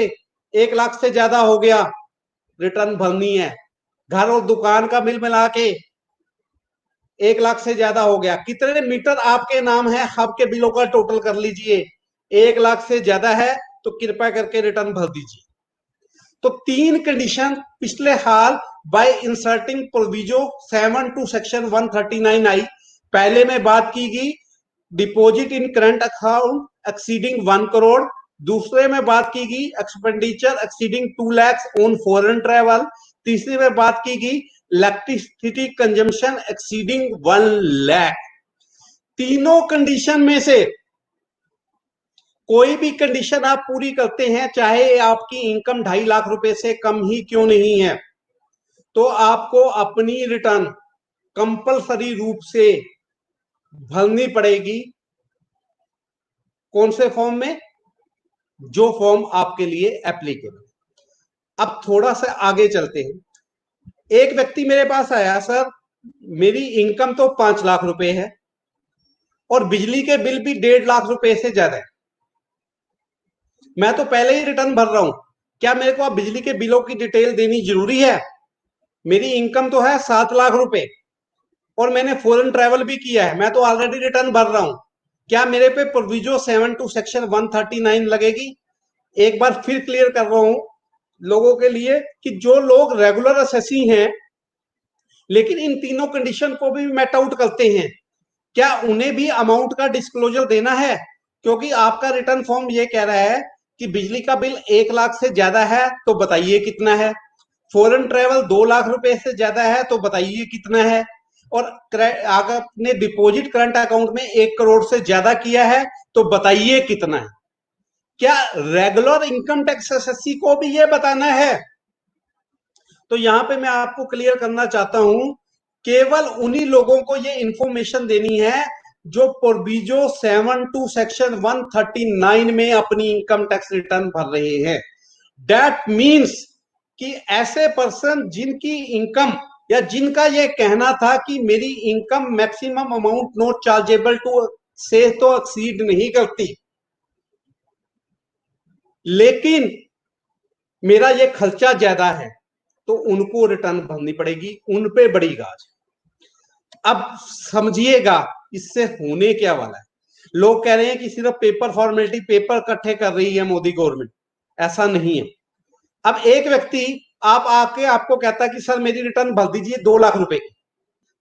1 लाख से ज्यादा हो गया, रिटर्न भरनी है। घर और दुकान का बिल मिला के 1 लाख से ज्यादा हो गया, कितने मीटर आपके नाम है, सबके बिलों का टोटल कर लीजिए, 1 लाख से ज्यादा है तो कृपया करके रिटर्न भर दीजिए। तो 3 कंडीशन पिछले साल by inserting proviso 7 to section 139 आई। पहले में बात की गई deposit in current account exceeding 1 crore, दूसरे में बात की गई expenditure exceeding 2 lakhs on foreign travel, तीसरे में बात की गई इलेक्ट्रिसिटी कंजम्पशन एक्सीडिंग 1 लाख। तीनों कंडीशन में से कोई भी कंडीशन आप पूरी करते हैं, चाहे आपकी इनकम 2.5 लाख रुपए से कम ही क्यों नहीं है, तो आपको अपनी रिटर्न कंपल्सरी रूप से भरनी पड़ेगी। कौन से फॉर्म में? जो फॉर्म आपके लिए एप्लीकेबल। अब थोड़ा सा आगे चलते हैं। एक व्यक्ति मेरे पास आया, सर मेरी इनकम तो 5 लाख रुपए है और बिजली के बिल भी 1.5 लाख रुपए से ज्यादा है, मैं तो पहले ही रिटर्न भर रहा हूं, क्या मेरे को अब बिजली के बिलों की डिटेल देनी जरूरी है? मेरी इनकम तो है 7 लाख रुपए और मैंने फॉरेन ट्रैवल भी किया है, मैं तो ऑलरेडी रिटर्न भर रहा हूं, क्या मेरे पे प्रोविजो 7 टू सेक्शन 139 लगेगी? एक बार फिर क्लियर कर रहा हूं लोगों के लिए कि जो लोग रेगुलर असेसी हैं लेकिन इन तीनों कंडीशन को भी मेट आउट करते हैं, क्या उन्हें भी अमाउंट का डिस्क्लोजर देना है? क्योंकि आपका रिटर्न फॉर्म ये कह रहा है कि बिजली का बिल 1 लाख से ज्यादा है तो बताइए कितना है, फॉरेन ट्रेवल 2 लाख रुपए से ज्यादा है तो बताइए कितना है, और अगर आपने डिपॉजिट करंट अकाउंट में 1 करोड़ से ज्यादा किया है तो बताइए कितना है। क्या रेगुलर इनकम टैक्स एसएससी को भी ये बताना है? तो यहां पे मैं आपको क्लियर करना चाहता हूं, केवल उन्हीं लोगों को ये इंफॉर्मेशन देनी है जो प्रोविजो 7 सेक्शन 139 में अपनी इनकम टैक्स रिटर्न भर रहे हैं। दैट मीन्स कि ऐसे पर्सन जिनकी इनकम या जिनका ये कहना था कि मेरी income maximum amount not chargeable to से तो एक्सीड नहीं करती, लेकिन मेरा ये खर्चा ज्यादा है, तो उनको रिटर्न भरनी पड़ेगी, उन पे बड़ी गाज। अब समझिएगा इससे होने क्या वाला है। लोग कह रहे हैं कि सिर्फ पेपर फॉर्मेलिटी, पेपर इकट्ठे कर रही है मोदी गवर्नमेंट, ऐसा नहीं है। अब एक व्यक्ति आप आके आपको कहता है कि सर मेरी रिटर्न भर दीजिए 2 लाख रुपए की,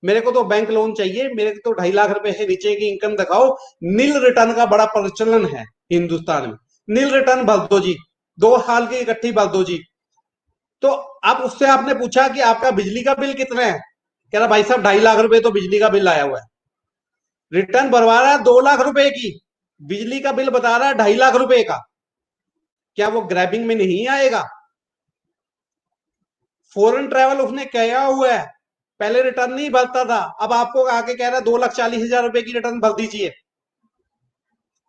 मेरे को तो बैंक लोन चाहिए, मेरे को तो 2.5 लाख रुपए से नीचे की इनकम दिखाओ। नील रिटर्न का बड़ा प्रचलन है हिंदुस्तान में, नील रिटर्न भर दो जी, 2 साल की इकट्ठी भर दो जी। तो अब उससे आपने पूछा कि आपका बिजली का बिल कितना है, कह रहा भाई साहब 2.5 लाख रुपए तो बिजली का बिल आया हुआ है। रिटर्न भरवा रहा है 2 लाख रुपए की, बिजली का बिल बता रहा है 2.5 लाख रुपए का, क्या वो ग्रैबिंग में नहीं आएगा? फॉरेन ट्रैवल उसने किया हुआ है, पहले रिटर्न नहीं भरता था, अब आपको आके कह रहा है 2,40,000 रुपए की रिटर्न भर दीजिए,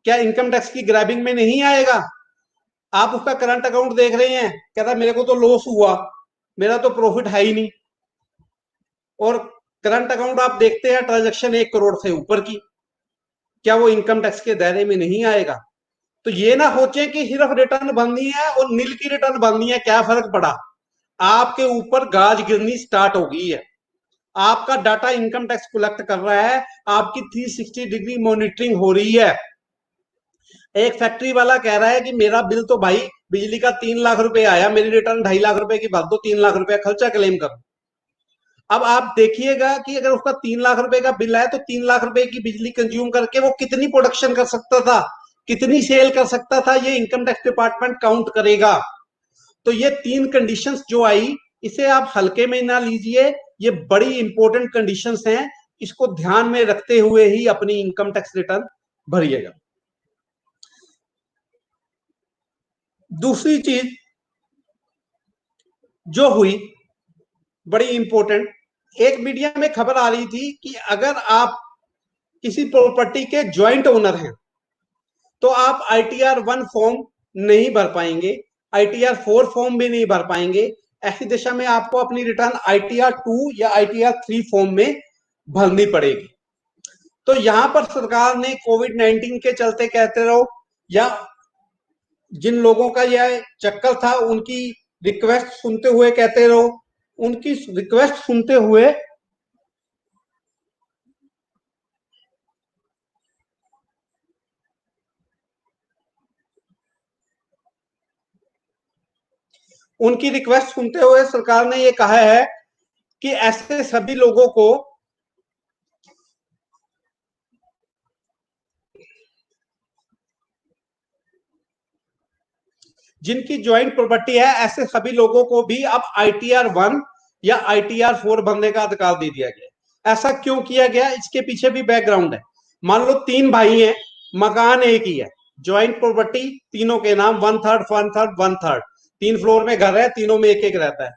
क्या इनकम टैक्स की ग्रैबिंग में नहीं आएगा? आप उसका करंट अकाउंट देख रहे हैं, कहता मेरे को तो लॉस हुआ, मेरा तो प्रॉफिट है ही नहीं, और करंट अकाउंट आप देखते हैं ट्रांजैक्शन 1 करोड़ से ऊपर की, क्या वो इनकम टैक्स के दायरे में नहीं आएगा? तो ये ना सोचें कि सिर्फ रिटर्न भरनी है और नील की रिटर्न भरनी है, क्या फर्क पड़ा? आपके ऊपर गाज गिरनी स्टार्ट हो गई है। आपका डाटा इनकम टैक्स कलेक्ट कर रहा है, आपकी 360 डिग्री मॉनिटरिंग हो रही है। एक फैक्ट्री वाला कह रहा है कि मेरा बिल तो भाई बिजली का 3 लाख रुपए आया, मेरी रिटर्न 2.5 लाख रुपए की भर दो, 3 लाख रुपए खर्चा क्लेम करो। अब आप देखिएगा कि अगर उसका 3 लाख रुपए का बिल है तो 3 लाख रुपए की बिजली कंज्यूम करके वो कितनी प्रोडक्शन कर सकता था, कितनी सेल कर सकता था, ये इनकम टैक्स डिपार्टमेंट काउंट करेगा। तो ये 3 कंडीशंस जो आई, इसे आप हल्के में ना लीजिए, ये बड़ी इंपॉर्टेंट कंडीशंस हैं, इसको ध्यान में रखते हुए ही अपनी इनकम टैक्स रिटर्न भरिएगा। दूसरी चीज जो हुई बड़ी इंपॉर्टेंट, एक मीडिया में खबर आ रही थी कि अगर आप किसी प्रॉपर्टी के ज्वाइंट ओनर हैं तो आप ITR 1 फॉर्म नहीं भर पाएंगे, ITR 4 फॉर्म भी नहीं भर पाएंगे। ऐसी दिशा में आपको अपनी रिटर्न ITR 2 या ITR 3 फॉर्म में भरनी पड़ेगी। तो यहां पर सरकार ने कोविड-19 के चलते कहते रहो, या जिन लोगों का यह चक्कर था उनकी रिक्वेस्ट सुनते हुए कहते रहो, उनकी रिक्वेस्ट सुनते हुए सरकार ने यह कहा है कि ऐसे सभी लोगों को जिनकी ज्वाइंट प्रॉपर्टी है, ऐसे सभी लोगों को भी अब ITR 1 या ITR 4 भरने का अधिकार दे दिया गया। ऐसा क्यों किया गया, इसके पीछे भी बैकग्राउंड है। मान लो 3 भाई हैं, मकान एक ही है, ज्वाइंट प्रॉपर्टी तीनों के नाम, 1/3 1/3 1/3, 3 फ्लोर में घर है, तीनों में एक एक रहता है।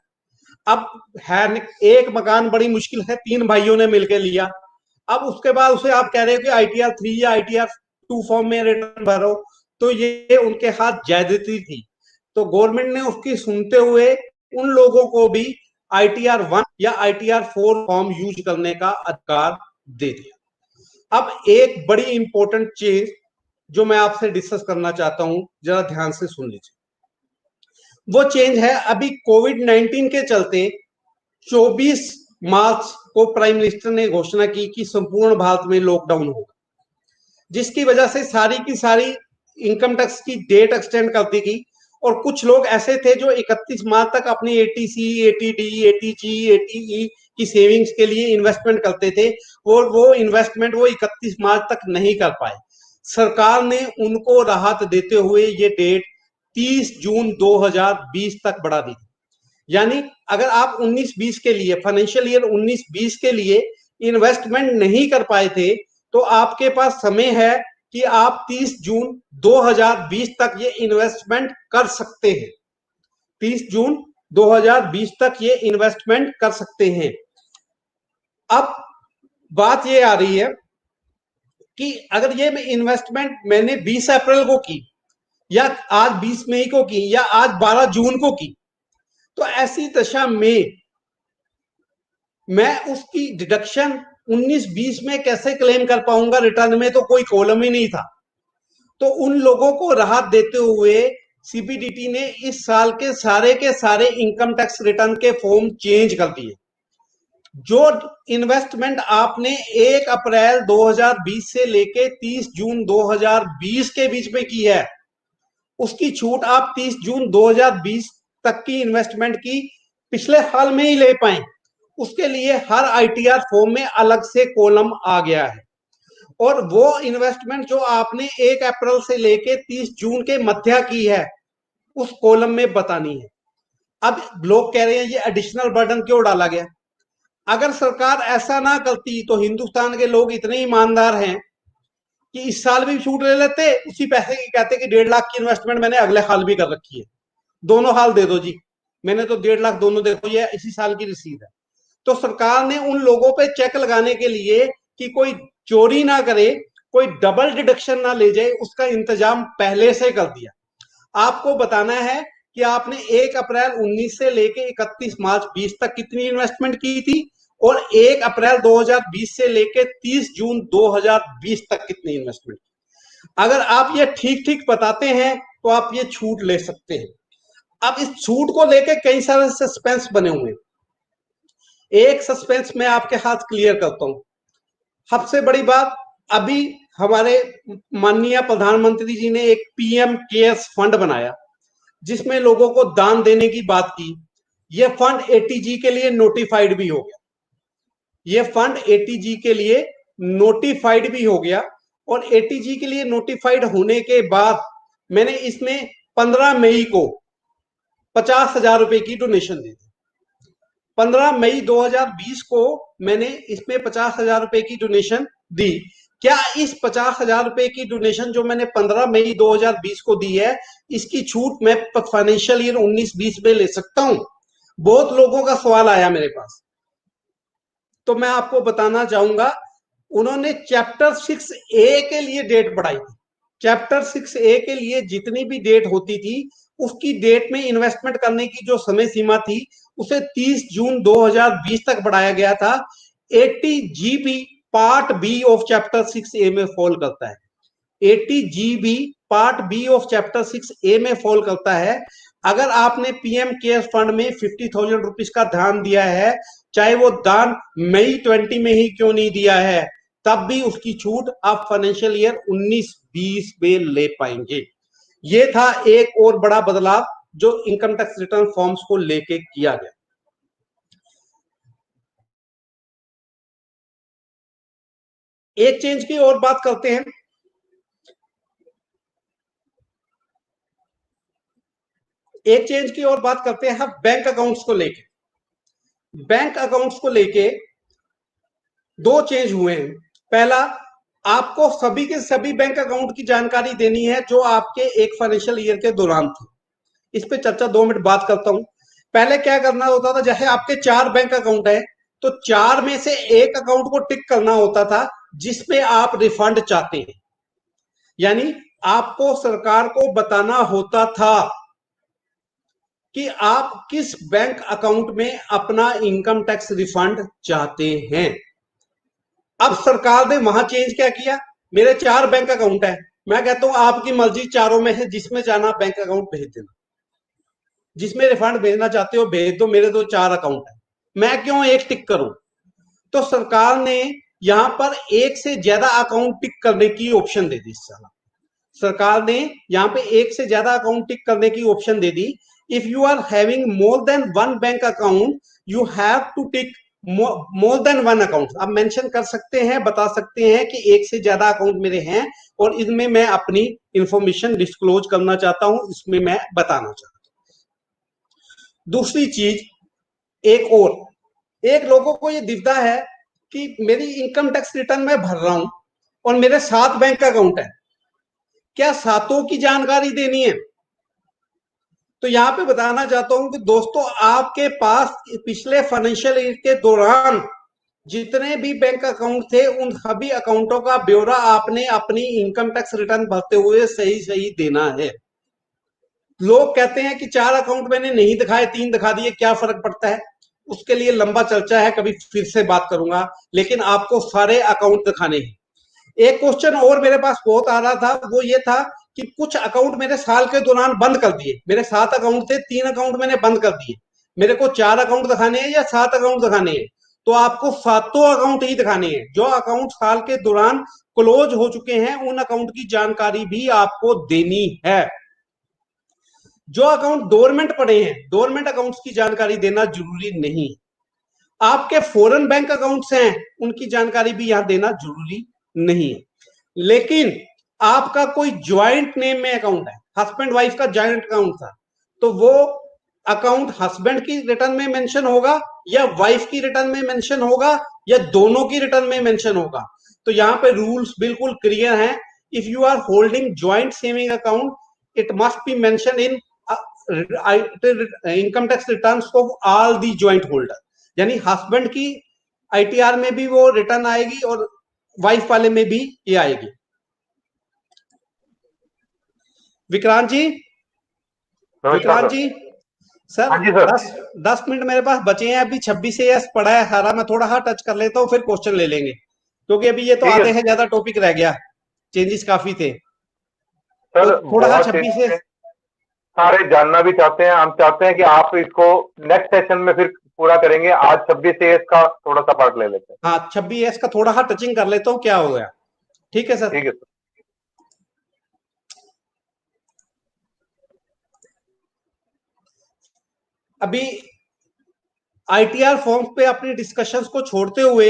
अब है एक मकान बड़ी मुश्किल है 3 भाइयों ने मिलकर लिया, अब उसके बाद उसे आप कह रहे हो कि ITR 3 या ITR 2 फॉर्म में रिटर्न भरो, तो ये उनके हाथ ज्यादती थी। तो गवर्नमेंट ने उसकी सुनते हुए उन लोगों को भी ITR 1 या ITR 4 फॉर्म यूज करने का अधिकार दे दिया। अब एक बड़ी इंपॉर्टेंट चीज जो मैं आपसे डिस्कस करना चाहता हूं, जरा ध्यान से सुन लीजिए। वो चेंज है, अभी कोविड-19 के चलते 24 मार्च को प्राइम मिनिस्टर ने घोषणा की कि संपूर्ण भारत में लॉकडाउन होगा, जिसकी वजह से सारी की सारी इनकम टैक्स की डेट एक्सटेंड कर दी गई और कुछ लोग ऐसे थे जो 31 मार्च तक अपनी एटीसी, एटीडी, एटीजी, एटीई की सेविंग्स के लिए इन्वेस्टमेंट करते थे और वो इन्वेस्टमेंट वो 31 मार्च तक नहीं कर पाए। सरकार ने उनको राहत देते हुए ये डेट 30 जून 2020 तक बढ़ा दी। यानी अगर आप 19-20 के लिए, फाइनेंशियल ईयर 19-20 के लिए इन्वेस्टमेंट नहीं कर पाए थे, तो आपके पास समय है कि आप 30 जून 2020 तक ये इन्वेस्टमेंट कर सकते हैं। 30 जून 2020 तक ये इन्वेस्टमेंट कर सकते हैं। अब बात ये आ रही है कि अगर ये इन्वेस्टमेंट मैंने 20 अप्रैल को की, या आज 20 मई को की, या आज 12 जून को की, तो ऐसी दशा में मैं उसकी डिडक्शन 19-20 में कैसे क्लेम कर पाऊंगा? रिटर्न में तो कोई कॉलम ही नहीं था। तो उन लोगों को राहत देते हुए सीबीडीटी ने इस साल के सारे इनकम टैक्स रिटर्न के फॉर्म चेंज कर दिए। जो इन्वेस्टमेंट आपने 1 अप्रैल 2020 से लेके 30 जून 2020 के बीच में की है, उसकी छूट आप 30 जून 2020 तक की इन्वेस्टमेंट की पिछले साल में ही ले पाए। उसके लिए हर आईटीआर फॉर्म में अलग से कॉलम आ गया है, और वो इन्वेस्टमेंट जो आपने 1 अप्रैल से लेके 30 जून के मध्य की है, उस कॉलम में बतानी है। अब लोग कह रहे हैं ये एडिशनल बर्डन क्यों डाला गया? अगर सरकार ऐसा ना करती तो हिंदुस्तान के लोग इतने ईमानदार हैं कि इस साल भी छूट ले लेते, उसी पैसे की कहते कि 1.5 लाख की इन्वेस्टमेंट मैंने अगले साल भी कर रखी है, दोनों हाल दे दो जी, मैंने तो 1.5 लाख दोनों देखो, ये इसी साल की रसीद है। तो सरकार ने उन लोगों पे चेक लगाने के लिए कि कोई चोरी ना करे, कोई डबल डिडक्शन ना ले जाए, उसका इंतजाम पहले से कर दिया। आपको बताना है कि आपने 1 अप्रैल 19 से लेके 31 मार्च 20 तक कितनी इन्वेस्टमेंट की थी, और 1 अप्रैल 2020 से लेके 30 जून 2020 तक कितनी इन्वेस्टमेंट की। अगर आप ये ठीक ठीक बताते हैं तो आप ये छूट ले सकते हैं। अब इस छूट को लेके कई सारे सस्पेंस बने हुए हैं। एक सस्पेंस मैं आपके हाथ क्लियर करता हूं। सबसे बड़ी बात, अभी हमारे माननीय प्रधानमंत्री जी ने एक पीएम केयर्स फंड बनाया, जिसमें लोगों को दान देने की बात की। यह फंड एटीजी के लिए नोटिफाइड भी हो गया। यह फंड एटीजी के लिए नोटिफाइड भी हो गया, और एटीजी के लिए नोटिफाइड होने के बाद मैंने इसमें 15 मई को 50,000 रुपए की डोनेशन दी थी। 15 मई 2020 को मैंने इसमें 50,000 रुपए की डोनेशन दी। क्या इस 50,000 रुपए की डोनेशन जो मैंने 15 मई 2020 को दी है, इसकी छूट मैं फाइनेंशियल ईयर 19-20 में ले सकता हूं? बहुत लोगों का सवाल आया मेरे पास, तो मैं आपको बताना चाहूंगा, उन्होंने चैप्टर 6A के लिए डेट बढ़ाई थी। चैप्टर 6A के लिए जितनी भी डेट होती थी, उसकी डेट में इन्वेस्टमेंट करने की जो समय सीमा थी, उसे 30 जून 2020 तक बढ़ाया गया था। 80 GB part B of chapter 6A में फॉल करता है। 80 GB part B of chapter 6A में फॉल करता है। अगर आपने पीएम केयर्स फंड में 50,000 रुपीज का दान दिया है, चाहे वो दान मई 20 में ही क्यों नहीं दिया है, तब भी उसकी छूट आप फाइनेंशियल ईयर 19-20 में ले पाएंगे। ये था एक और बड़ा बदलाव जो इनकम टैक्स रिटर्न फॉर्म्स को लेके किया गया। एक चेंज की और बात करते हैं। एक चेंज की और बात करते हैं हम बैंक अकाउंट्स को लेके। बैंक अकाउंट्स को लेके 2 चेंज हुए हैं। पहला, आपको सभी के सभी बैंक अकाउंट की जानकारी देनी है जो आपके एक फाइनेंशियल ईयर के दौरान थी। इस पे चर्चा 2 मिनट बात करता हूं। पहले क्या करना होता था, जैसे आपके 4 बैंक अकाउंट है, तो 4 में से एक अकाउंट को टिक करना होता था जिसमें आप रिफंड चाहते हैं। यानी आपको सरकार को बताना होता था कि आप किस बैंक अकाउंट में अपना इनकम टैक्स रिफंड चाहते हैं। अब सरकार ने वहां चेंज क्या किया, मेरे 4 बैंक अकाउंट है, मैं कहता हूं आपकी मर्जी, चारों में से जिसमें जाना बैंक अकाउंट भेज देना, जिसमें रिफंड भेजना चाहते हो भेज दो, मेरे तो 4 अकाउंट है, मैं क्यों एक टिक करूं। तो सरकार ने यहां पर एक से ज्यादा अकाउंट टिक करने की ऑप्शन दे दी। सरकार ने यहाँ पे एक से ज्यादा अकाउंट टिक करने की ऑप्शन दे दी। If you are having more than one bank account you have to tick more than one account. आप मेंशन कर सकते हैं, बता सकते हैं कि एक से ज्यादा अकाउंट मेरे हैं और इसमें मैं अपनी इंफॉर्मेशन डिस्क्लोज करना चाहता हूं, इसमें मैं बताना चाहता हूं। दूसरी चीज, एक लोगों को ये दिखता है कि मेरी इनकम टैक्स रिटर्न मैं भर रहा हूं और मेरे 7 बैंक अकाउंट है, क्या सातों की जानकारी देनी है? तो यहां पे बताना चाहता हूं कि दोस्तों, आपके पास पिछले फाइनेंशियल ईयर के दौरान जितने भी बैंक अकाउंट थे उन सभी अकाउंटों का ब्यौरा आपने अपनी इनकम टैक्स रिटर्न भरते हुए सही सही देना है। लोग कहते हैं कि 4 अकाउंट मैंने नहीं दिखाए, 3 दिखा दिए, क्या फर्क पड़ता है? उसके लिए लंबा चर्चा है, कभी फिर से बात करूंगा, लेकिन आपको सारे अकाउंट दिखाने हैं। एक क्वेश्चन और मेरे पास बहुत आ रहा था, वो ये था कि कुछ अकाउंट मेरे साल के दौरान बंद कर दिए। मेरे 7 अकाउंट थे, 3 अकाउंट मैंने बंद कर दिए। मेरे को 4 अकाउंट दिखाने हैं या 7 अकाउंट दिखाने हैं? तो आपको सातों अकाउंट ही दिखाने हैं। जो अकाउंट साल के दौरान क्लोज हो चुके हैं उन अकाउंट की जानकारी भी आपको देनी है। जो अकाउंट डोरमेंट पड़े हैं, डोरमेंट अकाउंट्स की जानकारी देना जरूरी नहीं। आपके फॉरेन बैंक अकाउंट्स हैं, उनकी जानकारी भी यहां देना जरूरी नहीं है। लेकिन आपका कोई ज्वाइंट नेम में अकाउंट है, हस्बैंड वाइफ का ज्वाइंट अकाउंट था, तो वो अकाउंट हस्बैंड की रिटर्न में मेंशन होगा या वाइफ की रिटर्न में मेंशन होगा या दोनों की रिटर्न में मेंशन होगा? तो यहां पे रूल्स बिल्कुल क्लियर हैं। If you are holding joint saving account it must be mention in income tax returns of all the joint holder. यानी हस्बैंड की आईटीआर में भी वो रिटर्न आएगी और वाइफ वाले में भी ये आएगी। विक्रांत जी, विक्रांत जी सर, हाँ जी सर। 10 मिनट मेरे पास बचे हैं। अभी 26 AS पढ़ा है सारा, मैं थोड़ा सा टच कर लेता हूँ, फिर क्वेश्चन ले लेंगे, क्योंकि अभी ये तो आधे से ज्यादा टॉपिक रह गया, चेंजेस काफी थे। सर तो थोड़ा सा 26 AS सारे जानना भी चाहते हैं। हम चाहते हैं कि आप इसको नेक्स्ट सेशन में फिर पूरा करेंगे। आज 26 AS का थोड़ा सा पार्ट ले लेते हैं। हाँ, 26 AS का थोड़ा सा टचिंग कर लेता हूँ, क्या हो गया। ठीक है सर। ठीक है सर। अभी आईटीआर फॉर्म पे अपनी डिस्कशंस को छोड़ते हुए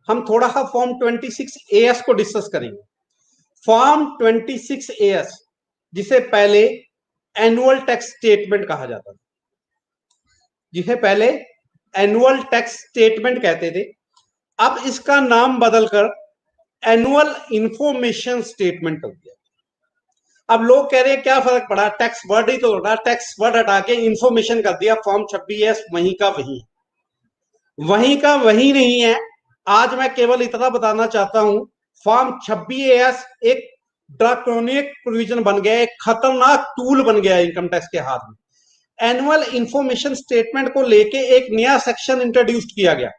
हम थोड़ा सा फॉर्म 26 AS को डिस्कस करेंगे। फॉर्म 26 AS, जिसे पहले एनुअल टैक्स स्टेटमेंट कहा जाता था, जिसे पहले एनुअल टैक्स स्टेटमेंट कहते थे, अब इसका नाम बदलकर एनुअल इंफॉर्मेशन स्टेटमेंट कर दिया। अब लोग कह रहे हैं क्या फर्क पड़ा, टैक्स वर्ड ही तो होता, टैक्स वर्ड हटा के इंफॉर्मेशन कर दिया। फॉर्म 26 AS वहीं का वहीं, वहीं का वहीं नहीं है। आज मैं केवल इतना बताना चाहता हूं, फॉर्म 26 AS एक ड्रैकोनिक प्रोविजन बन गया, एक खतरनाक टूल बन गया इनकम टैक्स के हाथ में। एनुअल इंफॉर्मेशन स्टेटमेंट को लेके एक नया सेक्शन इंट्रोड्यूस किया गया,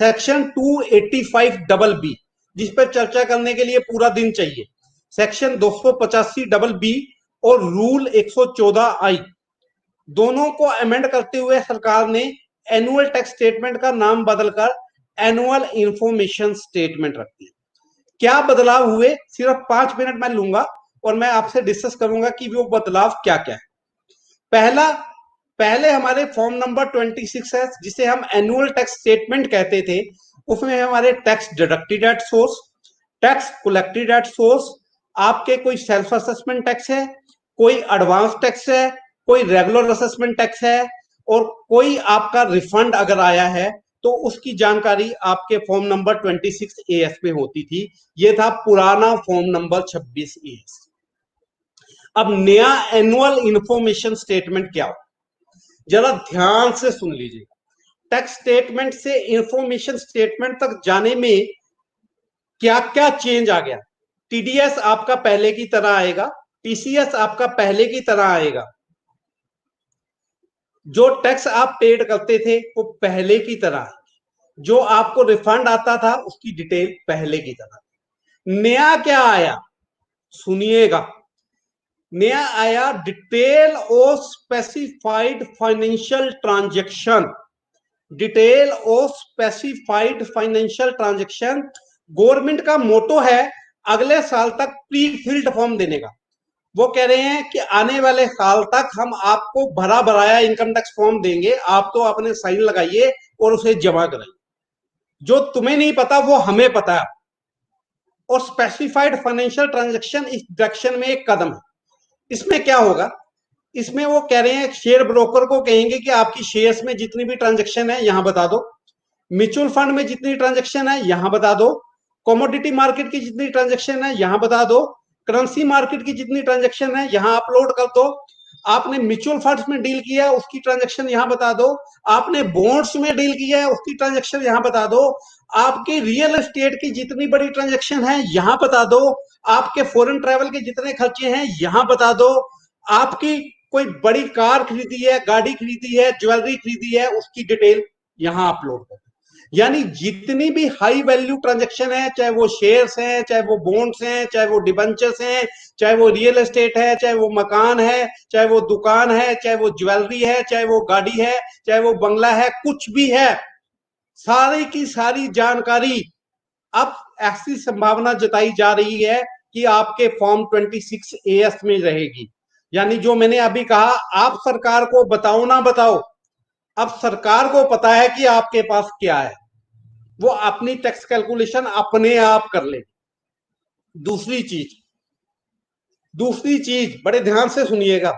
सेक्शन 285BB, जिस पर चर्चा करने के लिए पूरा दिन चाहिए। सेक्शन 285BB और रूल 114I, दोनों को अमेंड करते हुए सरकार ने एनुअल टैक्स स्टेटमेंट का नाम बदलकर एनुअल इंफॉर्मेशन स्टेटमेंट रख दिया। क्या बदलाव हुए, सिर्फ 5 मिनट मैं लूंगा और मैं आपसे डिस्कस करूंगा कि वो बदलाव क्या क्या है। पहले हमारे फॉर्म नंबर 26 है, जिसे हम एनुअल टैक्स स्टेटमेंट कहते थे, उसमें हमारे tax deducted at source, tax collected at source, आपके कोई सेल्फ असेसमेंट टैक्स है, कोई एडवांस टैक्स है, कोई रेगुलर असेसमेंट टैक्स है, और कोई आपका रिफंड अगर आया है तो उसकी जानकारी आपके फॉर्म नंबर 26 AS में होती थी। ये था पुराना फॉर्म नंबर 26 AS। अब नया एनुअल इंफॉर्मेशन स्टेटमेंट क्या हो, जरा ध्यान से सुन लीजिए। टैक्स स्टेटमेंट से इंफॉर्मेशन स्टेटमेंट तक जाने में क्या क्या चेंज आ गया। TDS आपका पहले की तरह आएगा, TCS आपका पहले की तरह आएगा, जो टैक्स आप पेड करते थे वो पहले की तरह, जो आपको रिफंड आता था उसकी डिटेल पहले की तरह। नया क्या आया सुनिएगा, नया आया detail of specified financial transaction. Detail of specified financial transaction, government का मोटो है अगले साल तक प्री फिल्ड फॉर्म देने का। वो कह रहे हैं कि आने वाले साल तक हम आपको भरा भराया इनकम टैक्स फॉर्म देंगे, आप तो अपने साइन लगाइए और उसे जमा कराइए। जो तुम्हें नहीं पता वो हमें पता है। और स्पेसिफाइड फाइनेंशियल ट्रांजैक्शन इस डायरेक्शन में एक कदम है। इसमें क्या होगा, इसमें वो कह रहे हैं शेयर ब्रोकर को कहेंगे कि आपकी शेयर्स में जितनी भी ट्रांजैक्शन है यहां बता दो, म्यूचुअल फंड में जितनी ट्रांजैक्शन है यहां बता दो, कमोडिटी मार्केट की जितनी ट्रांजैक्शन है यहां बता दो, करेंसी मार्केट की जितनी ट्रांजैक्शन है यहां अपलोड कर दो, आपने म्यूचुअल फंड्स में डील किया है उसकी ट्रांजैक्शन यहां बता दो, आपने बॉन्ड्स में डील किया है उसकी ट्रांजैक्शन यहां बता दो, आपकी रियल एस्टेट की जितनी बड़ी ट्रांजैक्शन है यहां बता दो, आपके फॉरेन ट्रैवल के जितने खर्चे हैं यहां बता दो, आपकी कोई बड़ी कार खरीदी है, गाड़ी खरीदी है, ज्वेलरी खरीदी है, उसकी डिटेल यहां अपलोड कर। यानी जितनी भी हाई वैल्यू ट्रांजैक्शन है, चाहे वो शेयर्स हैं, चाहे वो बॉन्ड्स हैं, चाहे वो डिबेंचर्स हैं, चाहे वो रियल एस्टेट है, चाहे वो मकान है, चाहे वो दुकान है, चाहे वो ज्वेलरी है, चाहे वो गाड़ी है, चाहे वो बंगला है, कुछ भी है, सारी की सारी जानकारी अब ऐसी संभावना जताई जा रही है कि आपके फॉर्म 26 AS में रहेगी। यानी जो मैंने अभी कहा, आप सरकार को बताओ ना बताओ, अब सरकार को पता है कि आपके पास क्या है, वो अपनी टैक्स कैलकुलेशन अपने आप कर ले। दूसरी चीज बड़े ध्यान से सुनिएगा,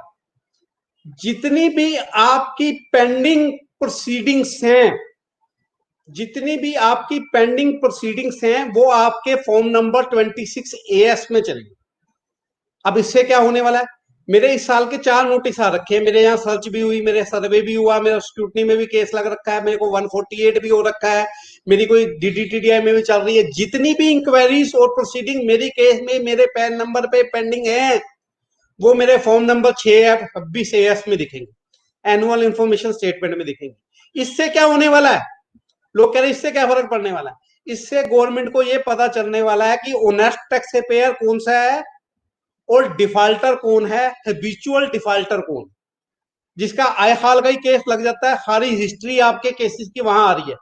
जितनी भी आपकी पेंडिंग प्रोसीडिंग्स हैं, जितनी भी आपकी पेंडिंग प्रोसीडिंग्स हैं वो आपके फॉर्म नंबर 26 AS में चलेगी। अब इससे क्या होने वाला है, मेरे इस साल के 4 नोटिस आ रखे हैं, मेरे यहाँ सर्च भी हुई, मेरे सर्वे भी हुआ, मेरा स्क्रूटनी में भी केस लग रखा है, मेरे को 148 भी हो रखा है, मेरी कोई DDTDI में भी चल रही है। जितनी भी इंक्वायरीज और प्रोसीडिंग मेरी केस में मेरे पैन नंबर पे पेंडिंग है वो मेरे फॉर्म नंबर 626 AS में दिखेंगे, एनुअल इंफॉर्मेशन स्टेटमेंट में दिखेंगे। इससे क्या होने वाला है, लोग कह रहे हैं इससे क्या फर्क पड़ने वाला है, इससे गवर्नमेंट को यह पता चलने वाला है कि ऑनेस्ट टैक्स पेयर कौन सा है और डिफॉल्टर कौन है, हैबिचुअल डिफॉल्टर कौन, जिसका आय हाल का ही केस लग जाता है। सारी हिस्ट्री आपके केसेस की वहां आ रही है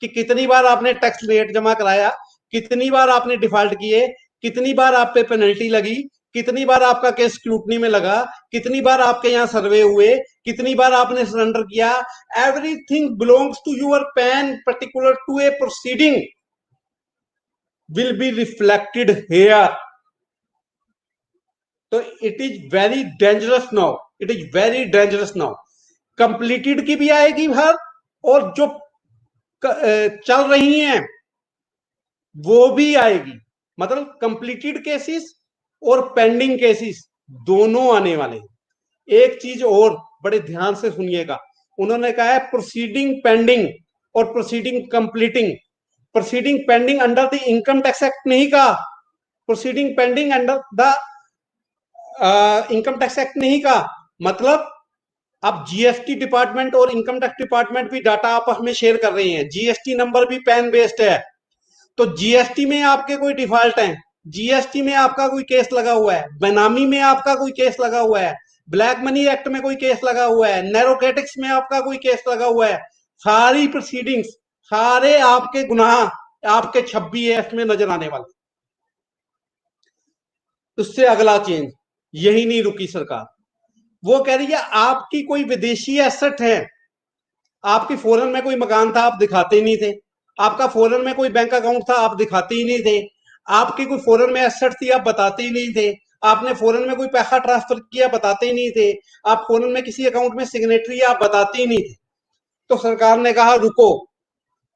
कि कितनी बार आपने टैक्स लेट जमा कराया, कितनी बार आपने डिफॉल्ट किए, कितनी बार आप पे पेनल्टी लगी, कितनी बार आपका केस स्क्रूटनी में लगा, कितनी बार आपके यहाँ सर्वे हुए, कितनी बार आपने सरेंडर किया। Everything belongs to your PAN particular to a proceeding will be reflected here. तो it is very dangerous now, it is very dangerous now. Completed की भी आएगी भर और जो चल रही हैं वो भी आएगी, मतलब कंप्लीटेड केसेस और पेंडिंग केसेस दोनों आने वाले हैं। एक चीज और बड़े ध्यान से सुनिएगा, उन्होंने कहा है प्रोसीडिंग पेंडिंग और proceeding completing. Proceeding pending under the income tax act नहीं कहा, proceeding pending under the income tax act नहीं कहा। मतलब अब जीएसटी डिपार्टमेंट और इनकम टैक्स डिपार्टमेंट भी डाटा आपस में शेयर कर रहे हैं, जीएसटी नंबर भी पैन बेस्ड है। तो जीएसटी में आपके कोई डिफॉल्ट है, जीएसटी में आपका कोई केस लगा हुआ है, बेनामी में आपका कोई केस लगा हुआ है, ब्लैक मनी एक्ट में कोई केस लगा हुआ है, नैरोकेटिक्स में आपका कोई केस लगा हुआ है, सारी प्रोसीडिंग्स, सारे आपके गुनाह आपके 26 एक्ट में नजर आने वाले। उससे अगला चेंज, यही नहीं रुकी सरकार, वो कह रही है आपकी कोई विदेशी एसेट है, आपकी फॉरेन में कोई मकान था आप दिखाते ही नहीं थे, आपका फॉरेन में कोई बैंक अकाउंट था आप दिखाते ही नहीं थे, आपकी कोई फॉरेन में एसेट थी आप बताते ही नहीं थे, आपने फॉरेन में कोई पैसा ट्रांसफर किया बताते ही नहीं थे, आप फॉरेन में किसी अकाउंट में सिग्नेटरी आप बताते ही नहीं थे। तो सरकार ने कहा रुको,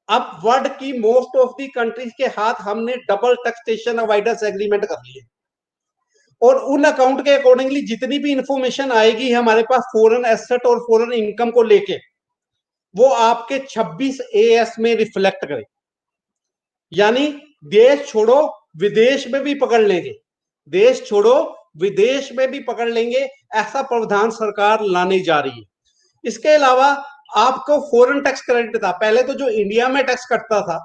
अब वर्ल्ड की मोस्ट ऑफ दी कंट्रीज के हाथ हमने डबल टैक्सेशन अवॉइडेंस एग्रीमेंट कर लिए और उन अकाउंट के अकॉर्डिंगली जितनी भी इंफॉर्मेशन आएगी हमारे पास फॉरेन एसेट और फॉरेन इनकम को लेके, वो आपके 26 AS में रिफ्लेक्ट करे। यानी देश छोड़ो विदेश में भी पकड़ लेंगे, देश छोड़ो विदेश में भी पकड़ लेंगे, ऐसा प्रावधान सरकार लाने जा रही है। इसके अलावा आपको फॉरेन टैक्स क्रेडिट था, पहले तो जो इंडिया में टैक्स कटता था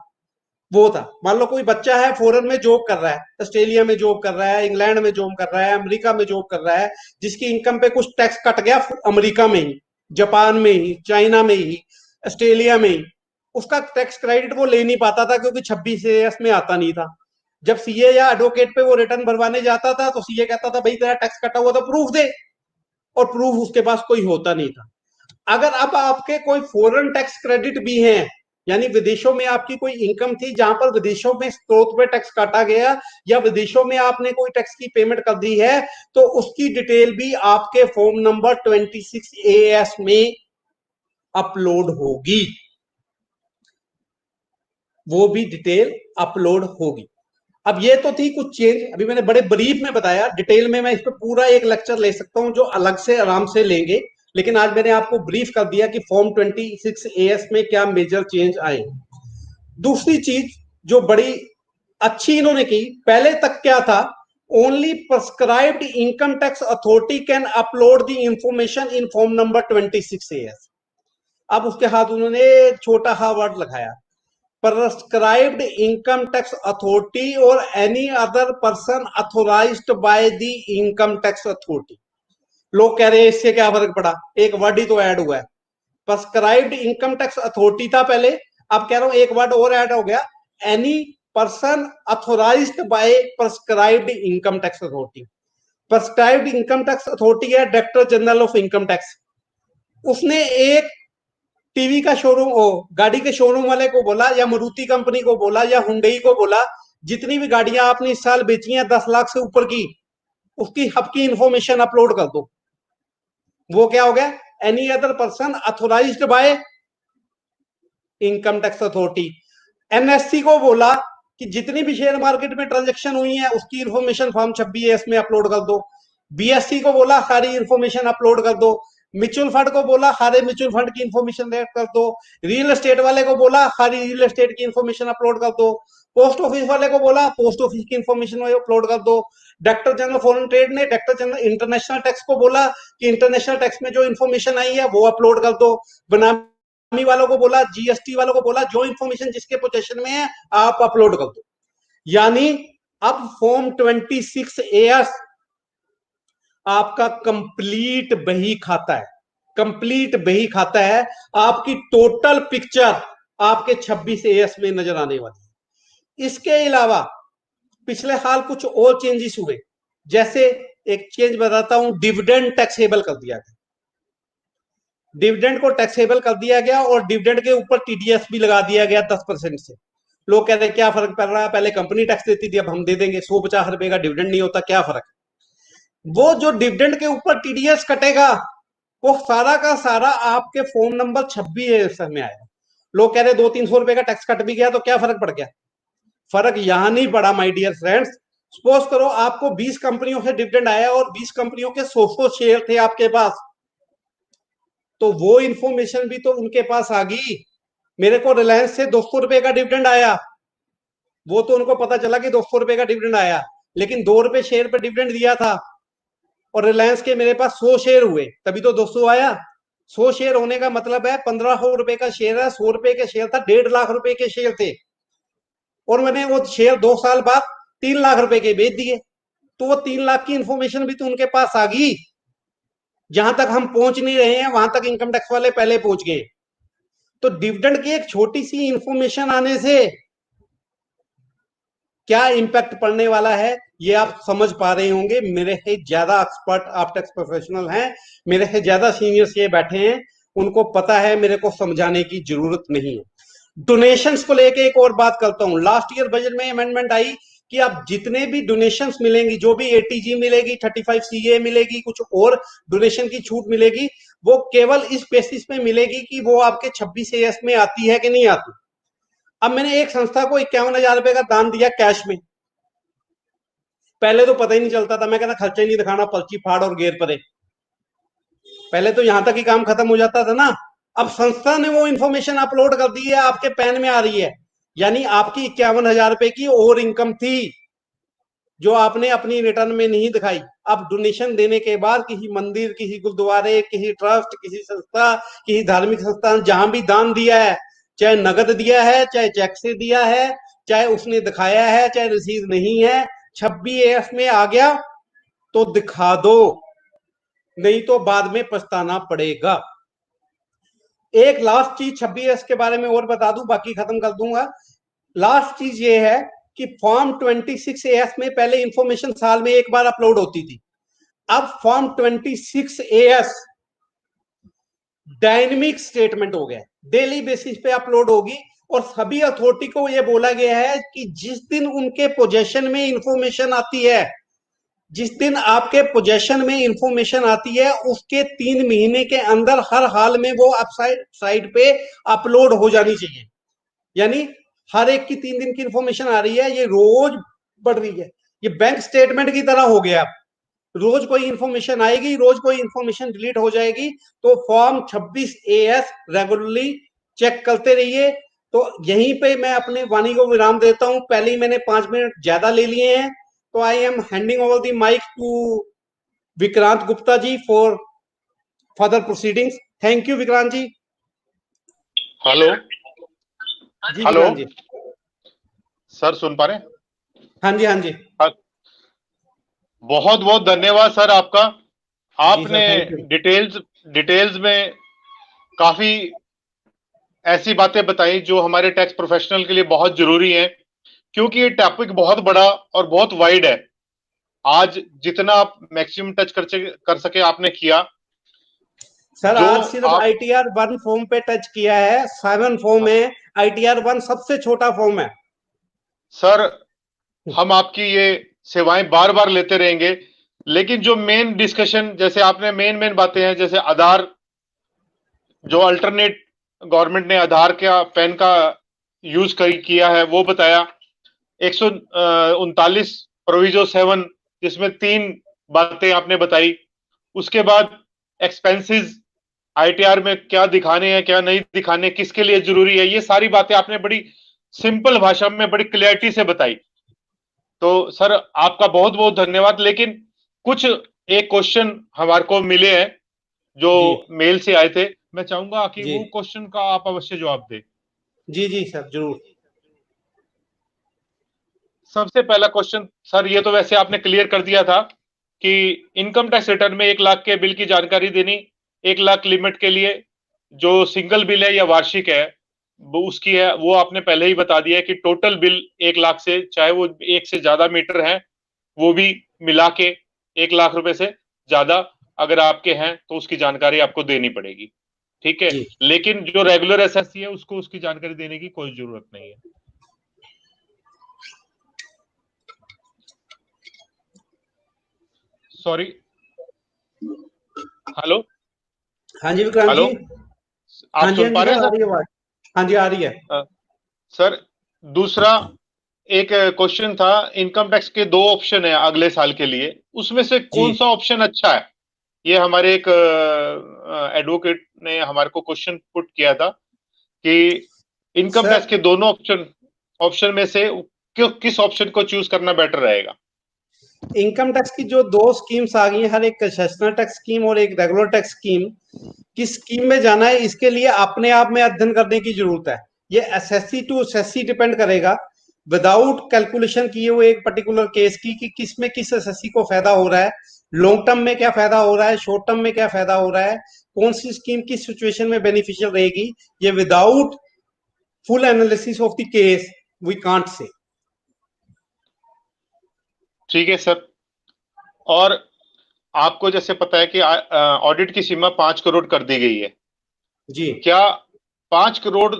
वो था, मान लो कोई बच्चा है फॉरेन में जॉब कर रहा है, ऑस्ट्रेलिया में जॉब कर रहा है, इंग्लैंड में जॉब कर रहा है, अमेरिका में जॉब कर रहा है, जिसकी इनकम पे कुछ टैक्स कट गया अमेरिका में ही, जापान में ही, चाइना में ही, ऑस्ट्रेलिया में ही, उसका टैक्स क्रेडिट वो ले नहीं पाता था क्योंकि 26 AS में आता नहीं था। जब सीए या एडवोकेट पे वो रिटर्न भरवाने जाता था तो सीए कहता था भाई तेरा टैक्स कटा हुआ था, प्रूफ दे, और प्रूफ उसके पास कोई होता नहीं था। अगर अब आपके कोई फॉरेन टैक्स क्रेडिट भी हैं, यानी विदेशों में आपकी कोई इनकम थी जहां पर विदेशों में स्रोत पे टैक्स काटा गया या विदेशों में आपने कोई टैक्स की पेमेंट कर दी है, तो उसकी डिटेल भी आपके फॉर्म नंबर 26AS में अपलोड होगी, वो भी डिटेल अपलोड होगी। अब ये तो थी कुछ चेंज, अभी मैंने बड़े ब्रीफ में बताया, डिटेल में मैं इस पर पूरा एक लेक्चर ले सकता हूं जो अलग से आराम से लेंगे, लेकिन आज मैंने आपको ब्रीफ कर दिया कि फॉर्म 26AS में क्या मेजर चेंज आए। दूसरी चीज जो बड़ी अच्छी इन्होंने की, पहले तक क्या था, only prescribed income tax authority can upload the information in form number 26AS। अब उसके हाथ उन्होंने छोटा हा वर्ड लगाया, prescribed income tax authority or any other person authorized by the income tax authority। लोग कह रहे हैं इससे क्या फर्क पड़ा, एक वर्ड ही तो ऐड हुआ है। prescribed income tax authority था पहले, अब कह रहा हूं एक वर्ड और ऐड हो गया, any person authorized by prescribed income tax authority। prescribed income tax authority है director general of income tax. उसने एक टीवी का शोरूम हो, गाड़ी के शोरूम वाले को बोला, या मारुति कंपनी को बोला, या हुंडई को बोला, जितनी भी गाड़ियां आपने इस साल बेची हैं 10 लाख से ऊपर की, उसकी हब की इंफॉर्मेशन अपलोड कर दो। वो क्या हो गया, any other person authorised by income tax authority. NSC को बोला कि जितनी भी शेयर मार्केट में ट्रांजेक्शन हुई है उसकी इंफॉर्मेशन फॉर्म 26AS में अपलोड कर दो। बीएससी को बोला सारी इंफॉर्मेशन अपलोड कर दो। म्यूचुअल फंड को बोला सारे म्यूचुअल फंड की इंफॉर्मेशन कर दो। रियल एस्टेट वाले को बोला सारी रियल एस्टेट की इंफॉर्मेशन अपलोड कर दो। पोस्ट ऑफिस वाले को बोला पोस्ट ऑफिस की इंफॉर्मेशन अपलोड कर दो। डायरेक्टर जनरल फॉरेन ट्रेड ने डायरेक्टर जनरल इंटरनेशनल टैक्स को बोला कि इंटरनेशनल टैक्स में जो इंफॉर्मेशन आई है वो अपलोड कर दो। बनामी वालों को बोला, जीएसटी वालों को बोला जो इंफॉर्मेशन जिसके पोजीशन में है आप अपलोड कर दो। यानी अब फॉर्म 26AS आपका कंप्लीट बही खाता है, कंप्लीट बही खाता है। आपकी टोटल पिक्चर आपके 26AS में नजर आने वाली है। इसके अलावा पिछले साल कुछ और चेंजेस हुए, जैसे एक चेंज बताता हूं, डिविडेंड टैक्सेबल कर दिया गया। डिविडेंड को टैक्सेबल कर दिया गया और डिविडेंड के ऊपर टीडीएस भी लगा दिया गया 10% से। लोग कहते हैं क्या फर्क पड़ रहा है, पहले कंपनी टैक्स देती थी अब हम दे देंगे, 150 रुपए का डिविडेंड नहीं होता, क्या फर्क। वो जो डिविडेंड के ऊपर टीडीएस कटेगा वो सारा का सारा आपके फोन नंबर 26AS में आएगा। लोग कह रहे 200-300 रुपए का टैक्स कट भी गया तो क्या फर्क पड़ गया, फर्क यहां नहीं पड़ा माय डियर फ्रेंड्स। सपोज करो आपको 20 कंपनियों से डिविडेंड आया और 20 कंपनियों के 100 शेयर थे आपके पास, तो वो इंफॉर्मेशन भी तो उनके पास आ गई। मेरे को रिलायंस से 200 रुपए का डिविडेंड आया, वो तो उनको पता चला कि 200 रुपए का डिविडेंड आया, लेकिन 2 रुपए शेयर पर डिविडेंड दिया था और रिलायंस के मेरे पास 100 शेयर हुए तभी तो 200 आया। 100 शेयर होने का मतलब है 1500 रुपए का शेयर है, 100 रुपए के शेयर था, 1.5 लाख रुपए के शेयर थे और मैंने वो शेयर 2 साल बाद 3 लाख रुपए के बेच दिए, तो वो 3 लाख की इंफॉर्मेशन भी तो उनके पास आ गई। जहां तक हम पहुंच नहीं रहे हैं वहां तक इनकम टैक्स वाले पहले पहुंच गए। तो डिविडेंड की एक छोटी सी इंफॉर्मेशन आने से क्या इंपैक्ट पड़ने वाला है ये आप समझ पा रहे होंगे। मेरे से ज्यादा एक्सपर्ट आप टैक्स प्रोफेशनल हैं, मेरे से ज्यादा सीनियर्स ये बैठे हैं, उनको पता है, मेरे को समझाने की जरूरत नहीं है। डोनेशंस को लेके एक और बात करता हूं। लास्ट ईयर बजट में अमेंडमेंट आई कि अब जितने भी डोनेशंस मिलेंगी, जो भी एटीजी मिलेगी, 35CA मिलेगी, कुछ और डोनेशन की छूट मिलेगी, वो केवल इस बेसिस पे मिलेगी कि वो आपके 26AS में आती है कि नहीं आती। अब मैंने एक संस्था को 51,000 रुपए का दान दिया कैश में, पहले तो पता ही नहीं चलता था, मैं कहता खर्चा ही नहीं दिखाना, पर्ची फाड़ और गेर परे, पहले तो यहां तक ही काम खत्म हो जाता था ना। अब संस्था ने वो इंफॉर्मेशन अपलोड कर दी है, आपके पैन में आ रही है, यानी आपकी 51,000 रुपए की और इनकम थी जो आपने अपनी रिटर्न में नहीं दिखाई। अब डोनेशन देने के बाद किसी मंदिर, किसी गुरुद्वारे, किसी ट्रस्ट, किसी संस्था, किसी धार्मिक संस्थान, जहां भी दान दिया है, चाहे नगद दिया है, चाहे चेक से दिया है, चाहे उसने दिखाया है, चाहे रसीद नहीं है, 26AS में आ गया तो दिखा दो, नहीं तो बाद में पछताना पड़ेगा। एक लास्ट चीज 26AS के बारे में और बता दूं, बाकी खत्म कर दूंगा। लास्ट चीज ये है कि फॉर्म 26AS में पहले इंफॉर्मेशन साल में एक बार अपलोड होती थी, अब फॉर्म 26AS डायनेमिक स्टेटमेंट हो गया, डेली बेसिस पे अपलोड होगी और सभी अथॉरिटी को यह बोला गया है कि जिस दिन उनके पोजेशन में इंफॉर्मेशन आती है, जिस दिन आपके पोजेशन में इंफॉर्मेशन आती है उसके 3 महीने के अंदर हर हाल में वो साइट पे अपलोड हो जानी चाहिए। यानी हर एक की 3 दिन की इंफॉर्मेशन आ रही है, ये रोज बढ़ रही है, ये बैंक स्टेटमेंट की तरह हो गया। रोज कोई इंफॉर्मेशन आएगी, रोज कोई इंफॉर्मेशन डिलीट हो जाएगी, तो फॉर्म 26AS रेगुलरली चेक करते रहिए। तो यहीं पे मैं अपने वाणी को विराम देता हूं, पहले ही मैंने 5 मिनट ज्यादा ले लिए हैं, तो I am handing over the mic to Vikrant Gupta ji for further proceedings. Thank you Vikrant ji. Hello ji hello Vikrant ji. Sir, सुन पा रहे हैं? हाँ जी, हाँ जी। बहुत बहुत धन्यवाद सर आपका। आपने thank you। डिटेल्स में काफी ऐसी बातें बताई जो हमारे टैक्स प्रोफेशनल के लिए बहुत जरूरी है, क्योंकि ये टॉपिक बहुत बड़ा और बहुत वाइड है। आज जितना आप मैक्सिमम टच कर सके आपने किया। सर जो आज सिर्फ आप ITR 1 फॉर्म पे टच किया है, 7 फॉर्म है, ITR 1 सबसे छोटा फॉर्म है। सर, हम आपकी ये सेवाएं बार बार लेते रहेंगे, लेकिन जो मेन डिस्कशन, जैसे आपने मेन बातें हैं, जैसे आधार, जो अल्टरनेट गवर्नमेंट ने आधार का पैन का यूज किया है वो बताया। 139 प्रोविजो 7 जिसमें 3 बातें आपने बताई। उसके बाद एक्सपेंसेस ITR में क्या दिखाने हैं, क्या नहीं दिखाने, किसके लिए जरूरी है, ये सारी बातें आपने बड़ी सिंपल भाषा में बड़ी क्लैरिटी से बताई। तो सर आपका बहुत बहुत धन्यवाद। लेकिन कुछ एक क्वेश्चन हमारे को मिले हैं जो मेल से आए थे, मैं चाहूंगा कि वो क्वेश्चन का आप अवश्य जवाब दें। जी जी सर, जरूर। सबसे पहला क्वेश्चन सर, ये तो वैसे आपने क्लियर कर दिया था कि इनकम टैक्स रिटर्न में 1 लाख के बिल की जानकारी देनी, 1 लाख लिमिट के लिए जो सिंगल बिल है या वार्षिक है वो उसकी है, वो आपने पहले ही बता दिया है कि टोटल बिल 1 लाख से, चाहे वो 1 से ज्यादा मीटर है, वो भी मिला के 1 लाख रुपए से ज्यादा अगर आपके हैं तो उसकी जानकारी आपको देनी पड़ेगी। ठीक है, लेकिन जो रेगुलर SSC है उसको उसकी जानकारी देने की कोई जरूरत नहीं है। Sorry, hello. हाँ जी विक्रांत जी। आप सुन पा रहे हैं सर? हाँ जी, आ रही है। सर दूसरा एक क्वेश्चन था, इनकम टैक्स के 2 ऑप्शन है अगले साल के लिए, उसमें से कौन सा ऑप्शन अच्छा है? ये हमारे एक एडवोकेट ने हमारे को क्वेश्चन पुट किया था कि इनकम टैक्स के दोनों ऑप्शन में से किस ऑप्शन को चूज करना बेटर रहेगा? इनकम टैक्स की जो 2 स्कीम्स आ गई हैं, हर एक कंसेशनल टैक्स स्कीम और एक रेगुलर टैक्स स्कीम, किस स्कीम में जाना है इसके लिए अपने आप में अध्ययन करने की जरूरत है। ये SSC टू SSC डिपेंड करेगा, विदाउट कैलकुलेशन किए हुए एक पर्टिकुलर केस की कि किस में किस SSC को फायदा हो रहा है, लॉन्ग टर्म में क्या फायदा हो रहा है, शॉर्ट टर्म में क्या फायदा हो रहा है, कौन सी स्कीम किस सिचुएशन में बेनिफिशियल रहेगी, ये without full analysis of the case we can't say. ठीक है सर। और आपको जैसे पता है कि ऑडिट की सीमा 5 करोड़ कर दी गई है जी। क्या 5 करोड़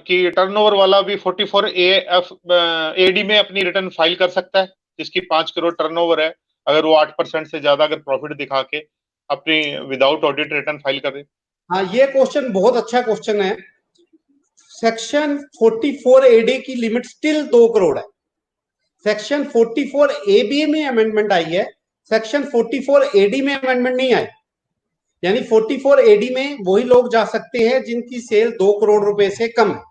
की टर्नओवर वाला भी 44AD में अपनी रिटर्न फाइल कर सकता है, जिसकी 5 करोड़ टर्नओवर है, अगर वो 8% से ज्यादा अगर प्रॉफिट दिखा के अपनी विदाउट ऑडिट रिटर्न फाइल करे? हाँ, ये क्वेश्चन बहुत अच्छा क्वेश्चन है। सेक्शन 44AD की लिमिट स्टिल 2 करोड़ है। सेक्शन 44AB में अमेंडमेंट आई है, सेक्शन 44AD में अमेंडमेंट नहीं आई। यानी 44AD में वही लोग जा सकते हैं जिनकी सेल 2 करोड़ रुपए से कम है,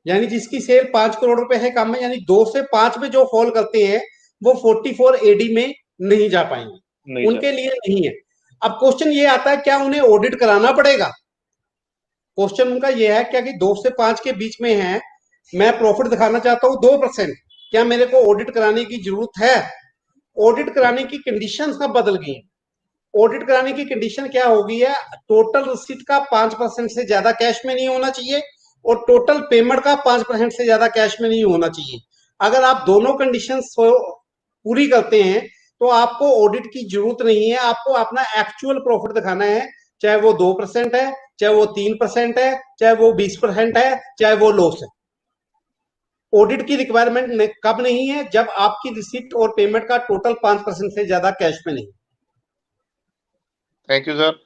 यानी जिसकी सेल 5 करोड़ रुपए से कम है, यानी 2 से 5 में जो फॉल करते हैं वो 44AD में नहीं जा पाएंगे, उनके लिए नहीं है। अब क्वेश्चन ये आता है, क्या उन्हें ऑडिट कराना पड़ेगा? क्वेश्चन उनका ये है क्या कि 2 से 5 के बीच में है, मैं प्रॉफिट दिखाना चाहता हूं 2%, क्या मेरे को ऑडिट कराने की जरूरत है? ऑडिट कराने की कंडीशंस अब बदल गई। ऑडिट कराने की कंडीशन क्या हो गई है? टोटल रिसीट का 5% से ज्यादा कैश में नहीं होना चाहिए और टोटल पेमेंट का 5% से ज्यादा कैश में नहीं होना चाहिए। अगर आप दोनों कंडीशंस पूरी करते हैं तो आपको ऑडिट की जरूरत नहीं है, आपको अपना एक्चुअल प्रॉफिट दिखाना है, चाहे वो 2% है, चाहे वो 3% है, चाहे वो 20% है, चाहे वो लॉस है। ऑडिट की रिक्वायरमेंट कब नहीं है? जब आपकी रिसिप्ट और पेमेंट का टोटल 5% से ज्यादा कैश में नहीं। Thank you sir.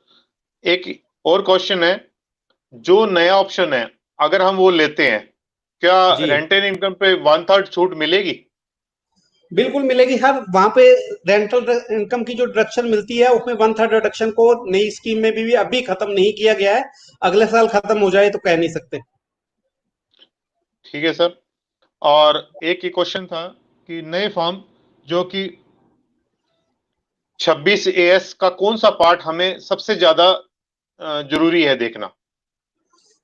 एक और क्वेश्चन है, जो नया ऑप्शन है अगर हम वो लेते हैं, क्या जी रेंट एंड इनकम पे 1/3 छूट मिलेगी? बिल्कुल मिलेगी सर। वहां पे रेंटल इनकम की जो डिडक्शन मिलती है उसमें 1/3 डिडक्शन को नई स्कीम में भी अभी खत्म नहीं किया गया है, अगले साल खत्म हो जाए तो कह नहीं सकते। ठीक है सर। और एक ही क्वेश्चन था कि नए फॉर्म जो कि 26AS का कौन सा पार्ट हमें सबसे ज्यादा जरूरी है देखना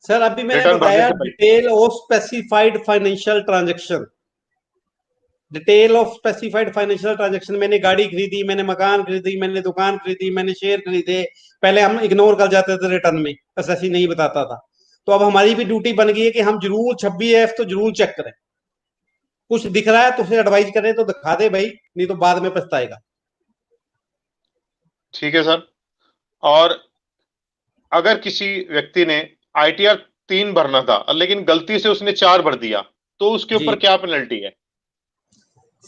सर अभी मैंने रिटर्न भरने बताया से पहले? Detail of specified financial transaction. Detail of specified financial transaction, मैंने गाड़ी खरीदी, मैंने मकान खरीदी, मैंने दुकान खरीदी, मैंने शेयर खरीदे। पहले हम इग्नोर कर जाते थे रिटर्न में, एसएससी नहीं बताता था। तो अब हमारी भी ड्यूटी बन गई है कि हम जरूर 26F तो जरूर चेक करें। कुछ दिख रहा है तो उसे एडवाइस करें तो दिखा दे भाई, नहीं तो बाद में पछताएगा। ठीक है सर। और अगर किसी व्यक्ति ने ITR 3 भरना था लेकिन गलती से उसने 4 भर दिया, तो उसके जी ऊपर क्या पेनल्टी है?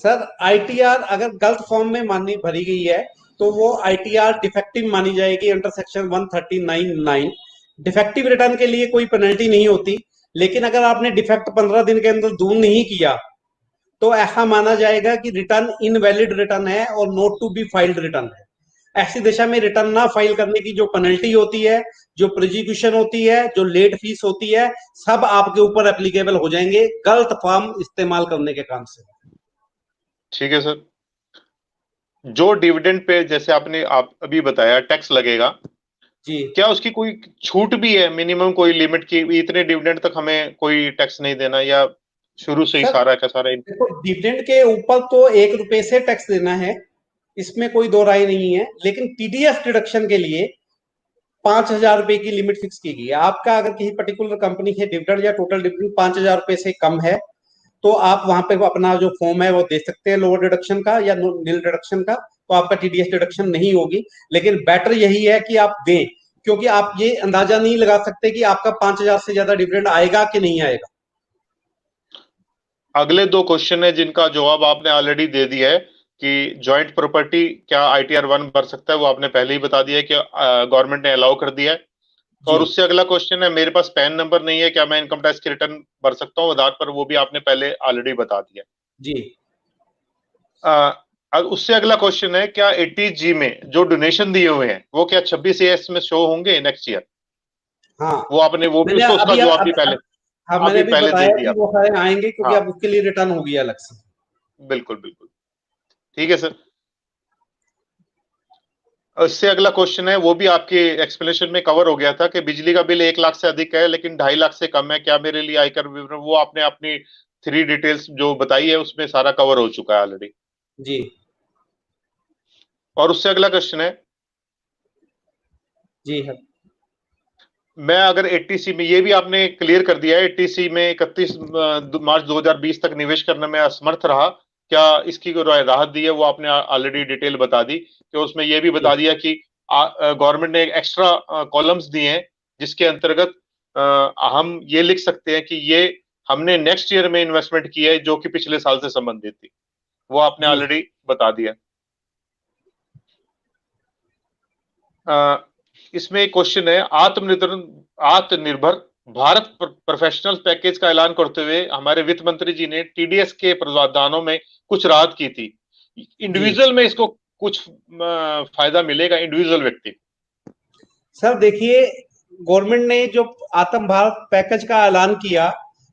सर, आईटीआर अगर गलत फॉर्म में मानी भरी गई है तो वो आईटीआर डिफेक्टिव मानी जाएगी अंडर सेक्शन 139(9). डिफेक्टिव रिटर्न के लिए कोई पेनल्टी नहीं होती, लेकिन अगर आपने डिफेक्ट 15 दिन के अंदर दूर नहीं किया तो ऐसा माना जाएगा कि रिटर्न इनवैलिड रिटर्न है और not to be filed return है। ऐसी दिशा में रिटर्न ना फाइल करने की जो पेनल्टी होती है, जो प्रोसिक्यूशन होती है, जो लेट फीस होती है, सब आपके ऊपर एप्लीकेबल हो जाएंगे गलत फॉर्म इस्तेमाल करने के काम से। ठीक है सर। जो डिविडेंड पे जैसे आप अभी बताया टैक्स लगेगा, जी क्या उसकी कोई छूट भी है? मिनिमम कोई लिमिट की इतने डिविडेंड तक हमें कोई टैक्स नहीं देना, या शुरू से ही सर, सारा का सारा? देखो डिविडेंड के ऊपर तो 1 रुपए से टैक्स देना है, इसमें कोई दो राय नहीं है, लेकिन टीडीएस डिडक्शन के लिए 5,000 रुपए की लिमिट फिक्स की गई है। आपका अगर किसी पर्टिकुलर कंपनी के डिविडेंड या टोटल डिविडेंड 5,000 रुपए से कम है तो आप वहां पे अपना जो फॉर्म है वो दे सकते हैं लोअर डिडक्शन का या नील डिडक्शन का, तो आपका टीडीएस डिडक्शन नहीं होगी। लेकिन बेटर यही है कि आप दें, क्योंकि आप ये अंदाजा नहीं लगा सकते कि आपका 5,000 से ज्यादा डिविडेंड आएगा कि नहीं आएगा। अगले 2 क्वेश्चन है जिनका जवाब आपने ऑलरेडी दे दिया है कि जॉइंट प्रॉपर्टी क्या ITR 1 भर सकता है, वो आपने पहले ही बता दिया है कि गवर्नमेंट ने अलाउ कर दिया है। और उससे अगला क्वेश्चन है, मेरे पास पैन नंबर नहीं है, क्या मैं इनकम टैक्स की रिटर्न भर सकता हूँ आधार पर? वो भी आपने पहले ऑलरेडी बता दिया। जी उससे अगला क्वेश्चन है, क्या 80G में जो डोनेशन दिए हुए हैं वो क्या 26AS में शो होंगे नेक्स्ट ईयर? हाँ, वो आपने वो भी मैंने उसका जवाब भी पहले हाँ मैंने अभी पहले दे बताया दिया। कि वो सारे आएंगे, क्योंकि हाँ, अब उसके लिए रिटर्न होगी अलग से। बिल्कुल बिल्कुल। ठीक है सर। इससे अगला क्वेश्चन है, वो भी आपके एक्सप्लेनेशन में कवर हो गया था कि बिजली का बिल 1 लाख से अधिक है लेकिन 2.5 लाख से कम है, क्या मेरे लिए आयकर विवरण? वो आपने अपनी 3 डिटेल्स जो बताई है उसमें सारा कवर हो चुका है ऑलरेडी। जी और उससे अगला क्वेश्चन है, जी है। मैं अगर 80C में, ये भी आपने क्लियर कर दिया है, 80C में 31 मार्च 2020 तक निवेश करने में असमर्थ रहा, क्या इसकी राहत दी है? वो आपने ऑलरेडी डिटेल बता दी कि उसमें ये भी बता दिया कि गवर्नमेंट ने एक्स्ट्रा कॉलम्स दिए हैं जिसके अंतर्गत हम ये लिख सकते हैं कि ये हमने नेक्स्ट ईयर में इन्वेस्टमेंट की है जो कि पिछले साल से संबंधित थी। वो आपने जी ऑलरेडी बता दिया। इसमें एक क्वेश्चन है, आत्मनिर्भर भारत प्रोफेशनल पैकेज का ऐलान करते हुए हमारे वित्त मंत्री जी ने TDS के प्रावधानों में कुछ राहत की थी। इंडिविजुअल में इसको कुछ फायदा मिलेगा इंडिविजुअल व्यक्ति? सर देखिए, गवर्नमेंट ने जो आत्म भारत पैकेज का ऐलान किया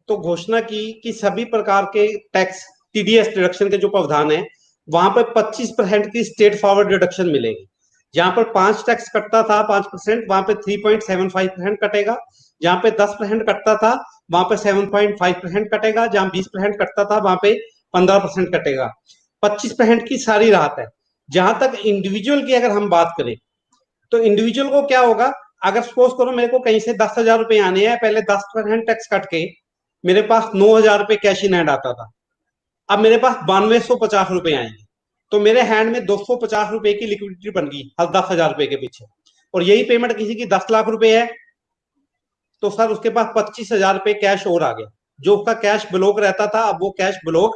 तो घोषणा की कि सभी प्रकार के टैक्स टीडीएस डिडक्शन के जो प्रावधान है वहां पर 25% की स्टेट फॉरवर्ड डिडक्शन मिलेगी। जहां पर 5 टैक्स कटता था 5%, वहां पे 3.75% कटेगा। जहां पे 10% कटता था वहां पे 7.5% कटेगा। जहां 20% कटता था वहां पे 15% कटेगा। 25% की सारी राहत है। जहां तक इंडिविजुअल की अगर हम बात करें तो इंडिविजुअल को क्या होगा, अगर सपोज करो मेरे को कहीं से 10,000 रुपए आने हैं, पहले 10% टैक्स कट के मेरे पास 9,000 रुपए कैश इन हैंड आता था। अब मेरे पास 9250 रुपए आएंगे, तो मेरे हैंड में 250 रुपए की लिक्विडिटी बन गई 10,000 रुपए के पीछे, और यही पेमेंट किसी की 10 लाख रुपए है तो सर उसके पास 25,000 रुपए कैश और आ गया। जो उसका कैश ब्लॉक रहता था अब वो कैश ब्लॉक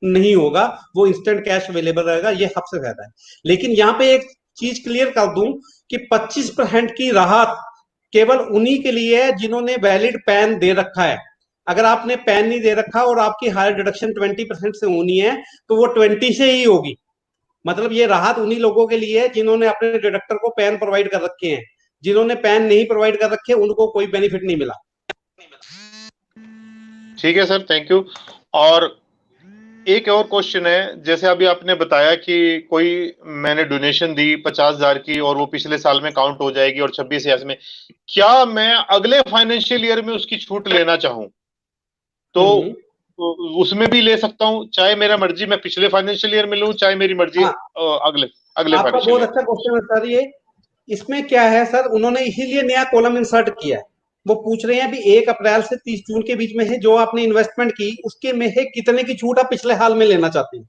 नहीं होगा, वो इंस्टेंट कैश अवेलेबल रहेगा। ये सबसे फायदा है। लेकिन यहाँ पे एक चीज क्लियर कर दूं कि 25% की राहत केवल उन्हीं के लिए है जिन्होंने वैलिड पैन दे रखा है। अगर आपने पैन नहीं दे रखा और आपकी हायर डिडक्शन 20% से होनी है तो वो 20 से ही होगी। मतलब ये राहत उन्हीं लोगों के लिए है जिन्होंने अपने डिडक्टर को पैन प्रोवाइड कर रखे हैं। जिन्होंने पैन नहीं प्रोवाइड कर रखे उनको कोई बेनिफिट नहीं मिला। ठीक है सर, थैंक यू। और एक और क्वेश्चन है, जैसे अभी आपने बताया कि कोई मैंने डोनेशन दी 50,000 की और वो पिछले साल में काउंट हो जाएगी और 26 या में, क्या मैं अगले फाइनेंशियल ईयर में उसकी छूट लेना चाहूं तो उसमें भी ले सकता हूं? चाहे मेरा मर्जी मैं पिछले फाइनेंशियल ईयर में लूं, चाहे मेरी मर्जी अगले आपका फाइनेंशियल बहुत ईयर। अच्छा क्वेश्चन है सर ये। इसमें क्या है सर, उन्होंने इसीलिए नया कॉलम इंसर्ट किया है। वो पूछ रहे हैं भी 1 अप्रैल से 30 जून के बीच में है जो आपने इन्वेस्टमेंट की उसके में है कितने की छूट आप पिछले हाल में लेना चाहते हैं।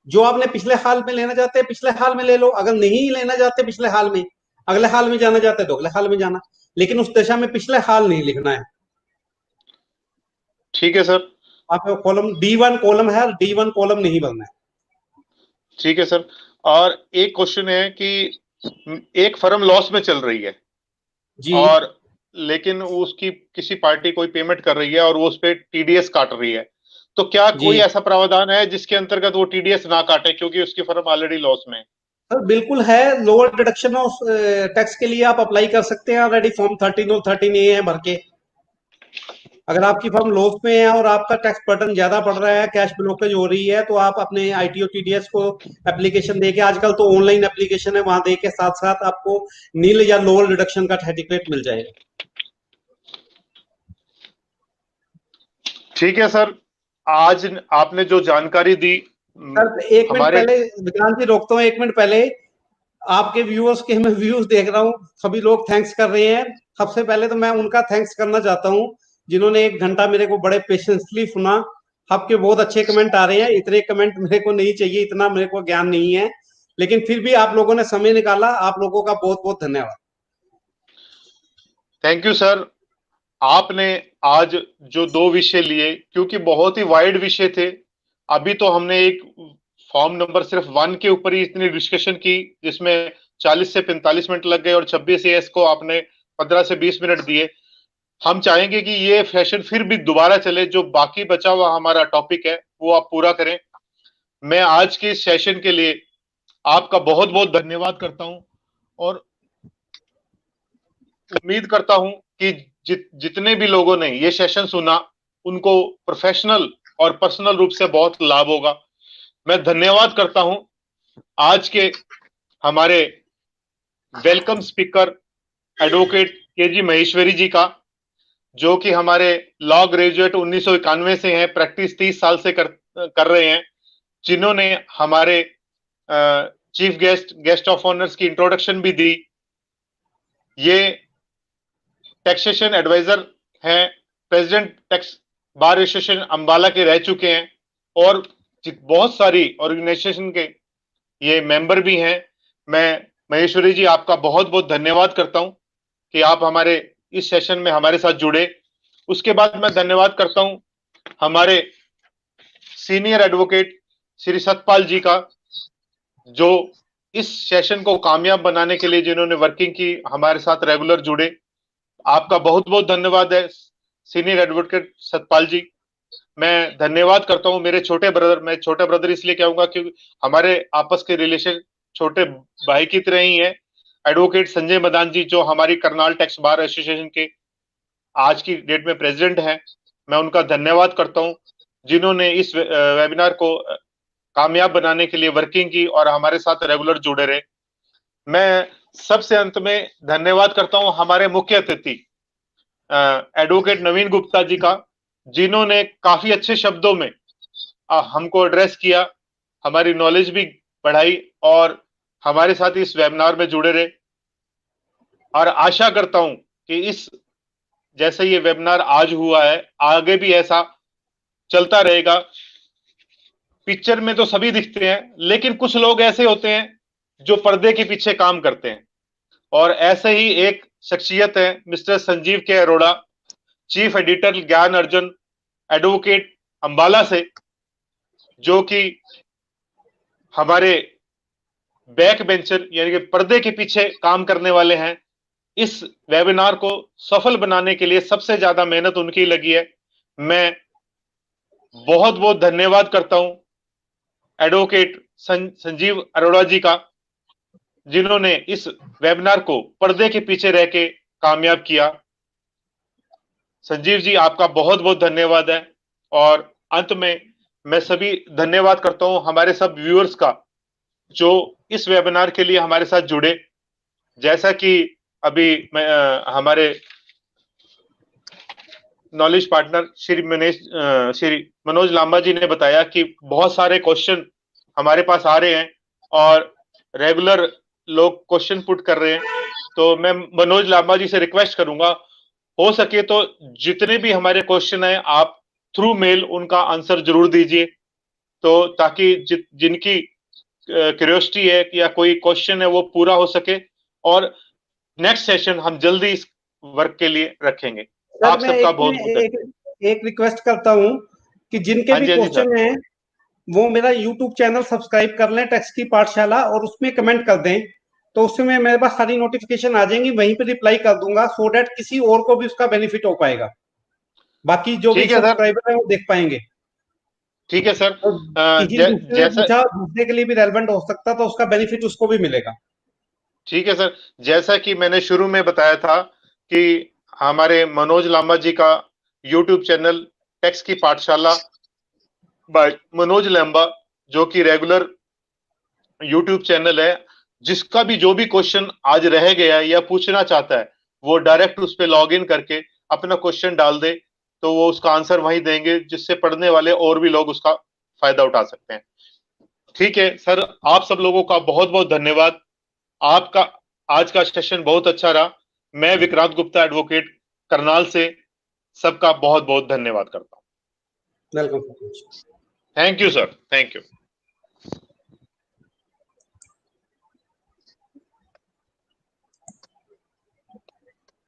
जो आपने पिछले हाल में लेना चाहते हैं पिछले हाल में ले लो, अगर नहीं लेना चाहते पिछले हाल में, अगले हाल में जाना चाहते हैं तो अगले हाल में जाना, लेकिन उस दशा में पिछले हाल नहीं लिखना है। ठीक है सर। आपका कॉलम D1 कॉलम है, D1 कॉलम नहीं भरना है। ठीक है सर। और एक क्वेश्चन है कि एक फर्म लॉस में चल रही है जी और लेकिन उसकी किसी पार्टी कोई पेमेंट कर रही है और वो उस पर टीडीएस काट रही है, तो क्या जी कोई ऐसा प्रावधान है जिसके अंतर्गत वो टीडीएस ना काटे क्योंकि उसकी फर्म ऑलरेडी लॉस में है? सर बिल्कुल है। लोअर डिडक्शन ऑफ टैक्स के लिए आप अप्लाई कर सकते हैं। ऑलरेडी फॉर्म 13 और 13A है भर के। अगर आपकी फर्म लॉस में है और आपका टैक्स बर्डन ज्यादा पड़ रहा है, कैश ब्लॉकेज हो रही है, तो आप अपने आईटीओ टीडीएस को एप्लीकेशन देके, आजकल तो ऑनलाइन एप्लीकेशन है, वहां देके साथ साथ आपको नील या लोअर डिडक्शन का सर्टिफिकेट मिल जाएगा। ठीक है सर, आज आपने जो जानकारी दी सर एक मिनट हमारे पहले विक्रांत जी रोकता हूँ, 1 मिनट पहले आपके व्यूअर्स के मैं व्यूज देख रहा हूँ, सभी लोग थैंक्स कर रहे हैं। सबसे पहले तो मैं उनका थैंक्स करना चाहता हूँ जिन्होंने 1 घंटा मेरे को बड़े पेशेंसली सुना। आपके बहुत अच्छे कमेंट आ रहे हैं। इतने कमेंट मेरे को नहीं चाहिए, इतना मेरे को ज्ञान नहीं है, लेकिन फिर भी आप लोगों ने समय निकाला। आप लोगों का बहुत बहुत धन्यवाद। Thank you sir. आपने आज जो 2 विषय लिए, क्योंकि बहुत ही वाइड विषय थे, अभी तो हमने एक फॉर्म नंबर सिर्फ 1 के ऊपर ही इतनी डिस्कशन की जिसमें 40 से 45 मिनट लग गए और 26 को आपने 15 से 20 मिनट दिए। हम चाहेंगे कि ये सेशन फिर भी दोबारा चले, जो बाकी बचा हुआ हमारा टॉपिक है वो आप पूरा करें। मैं आज के इस सेशन के लिए आपका बहुत बहुत धन्यवाद करता हूं और उम्मीद करता हूं कि जितने भी लोगों ने ये सेशन सुना उनको प्रोफेशनल और पर्सनल रूप से बहुत लाभ होगा। मैं धन्यवाद करता हूं आज के हमारे welcome speaker advocate KG Maheshwari ji का, जो कि हमारे लॉ ग्रेजुएट 1991 से हैं, प्रैक्टिस 30 साल से कर रहे हैं, जिन्होंने हमारे चीफ गेस्ट ऑफ ऑनर्स की इंट्रोडक्शन भी दी। ये टैक्सेशन एडवाइजर हैं, president tax bar association Ambala के रह चुके हैं और बहुत सारी ऑर्गेनाइजेशन के ये मेंबर भी हैं। मैं महेश्वरी जी आपका बहुत बहुत धन्यवाद करता हूं कि आप हमारे इस सेशन में हमारे साथ जुड़े। उसके बाद मैं धन्यवाद करता हूं हमारे सीनियर एडवोकेट श्री सतपाल जी का, जो इस सेशन को कामयाब बनाने के लिए जिन्होंने वर्किंग की, हमारे साथ रेगुलर जुड़े। आपका बहुत बहुत धन्यवाद है सीनियर एडवोकेट सतपाल जी। मैं धन्यवाद करता हूं मेरे छोटे ब्रदर, मैं छोटे ब्रदर इसलिए कहूंगा क्योंकि हमारे आपस के रिलेशन छोटे भाई की तरह ही है, एडवोकेट संजय मदान जी, जो हमारी करनाल टैक्स बार एसोसिएशन के आज की डेट में प्रेसिडेंट हैं। मैं उनका धन्यवाद करता हूं जिन्होंने इस वेबिनार को कामयाब बनाने के लिए वर्किंग की और हमारे साथ रेगुलर जुड़े रहे। मैं सबसे अंत में धन्यवाद करता हूं हमारे मुख्य अतिथि एडवोकेट नवीन गुप्ता जी का, जिन्होंने काफी अच्छे शब्दों में हमको एड्रेस किया, हमारी नॉलेज भी बढ़ाई और हमारे साथ इस वेबिनार में जुड़े रहे। और आशा करता हूं कि इस जैसे ये वेबिनार आज हुआ है, आगे भी ऐसा चलता रहेगा। पिक्चर में तो सभी दिखते हैं, लेकिन कुछ लोग ऐसे होते हैं जो पर्दे के पीछे काम करते हैं, और ऐसे ही एक शख्सियत है मिस्टर संजीव के अरोड़ा, चीफ एडिटर ज्ञान अर्जुन एडवोकेट अंबाला से, जो कि हमारे बैक बेंचर यानी कि पर्दे के पीछे काम करने वाले हैं। इस वेबिनार को सफल बनाने के लिए सबसे ज्यादा मेहनत उनकी लगी है। मैं बहुत बहुत धन्यवाद करता हूं एडवोकेट संजीव अरोड़ा जी का, जिन्होंने इस वेबिनार को पर्दे के पीछे रह के कामयाब किया। संजीव जी, आपका बहुत बहुत धन्यवाद है। और अंत में मैं सभी धन्यवाद करता हूं हमारे सब व्यूअर्स का, जो इस वेबिनार के लिए हमारे साथ जुड़े। जैसा कि अभी हमारे नॉलेज पार्टनर श्री मनोज लांबा जी ने बताया कि बहुत सारे क्वेश्चन हमारे पास आ रहे हैं और रेगुलर लोग क्वेश्चन पुट कर रहे हैं। तो मैं मनोज लांबा जी से रिक्वेस्ट करूंगा, हो सके तो जितने भी हमारे क्वेश्चन है आप थ्रू मेल उनका आंसर जरूर दीजिए, तो ताकि जिनकी क्यूरियोसिटी है या कोई क्वेश्चन है वो पूरा हो सके, और नेक्स्ट सेशन हम जल्दी इस वर्क के लिए रखेंगे। आप सबका बहुत बहुत एक रिक्वेस्ट करता हूं कि जिनके भी क्वेश्चन हैं वो मेरा यूट्यूब चैनल सब्सक्राइब कर लें, टैक्स की पाठशाला, और उसमें कमेंट कर दें, तो उसमें मेरे पास सारी नोटिफिकेशन आ जाएंगी, वहीं पे रिप्लाई कर दूंगा, सो दैट किसी और को भी उसका बेनिफिट हो पाएगा, बाकी जो भी सब्सक्राइबर है वो देख पाएंगे। ठीक है सर। जैसा दूसरे के लिए भी रेलेवेंट हो सकता, तो उसका बेनिफिट उसको भी मिलेगा। ठीक है सर। जैसा कि मैंने शुरू में बताया था कि हमारे मनोज लांबा जी का यूट्यूब चैनल टैक्स की पाठशाला बाय मनोज लांबा, जो कि रेगुलर यूट्यूब चैनल है, जिसका भी जो भी क्वेश्चन आज रह गया या पूछना चाहता है वो डायरेक्ट उस पर लॉग इन करके अपना क्वेश्चन डाल दे, तो वो उसका आंसर वहीं देंगे, जिससे पढ़ने वाले और भी लोग उसका फायदा उठा सकते हैं। ठीक है सर, आप सब लोगों का बहुत बहुत धन्यवाद। आपका आज का सेशन बहुत अच्छा रहा। मैं विक्रांत गुप्ता एडवोकेट करनाल से सबका बहुत बहुत धन्यवाद करता हूं। Welcome. Thank you sir, thank you.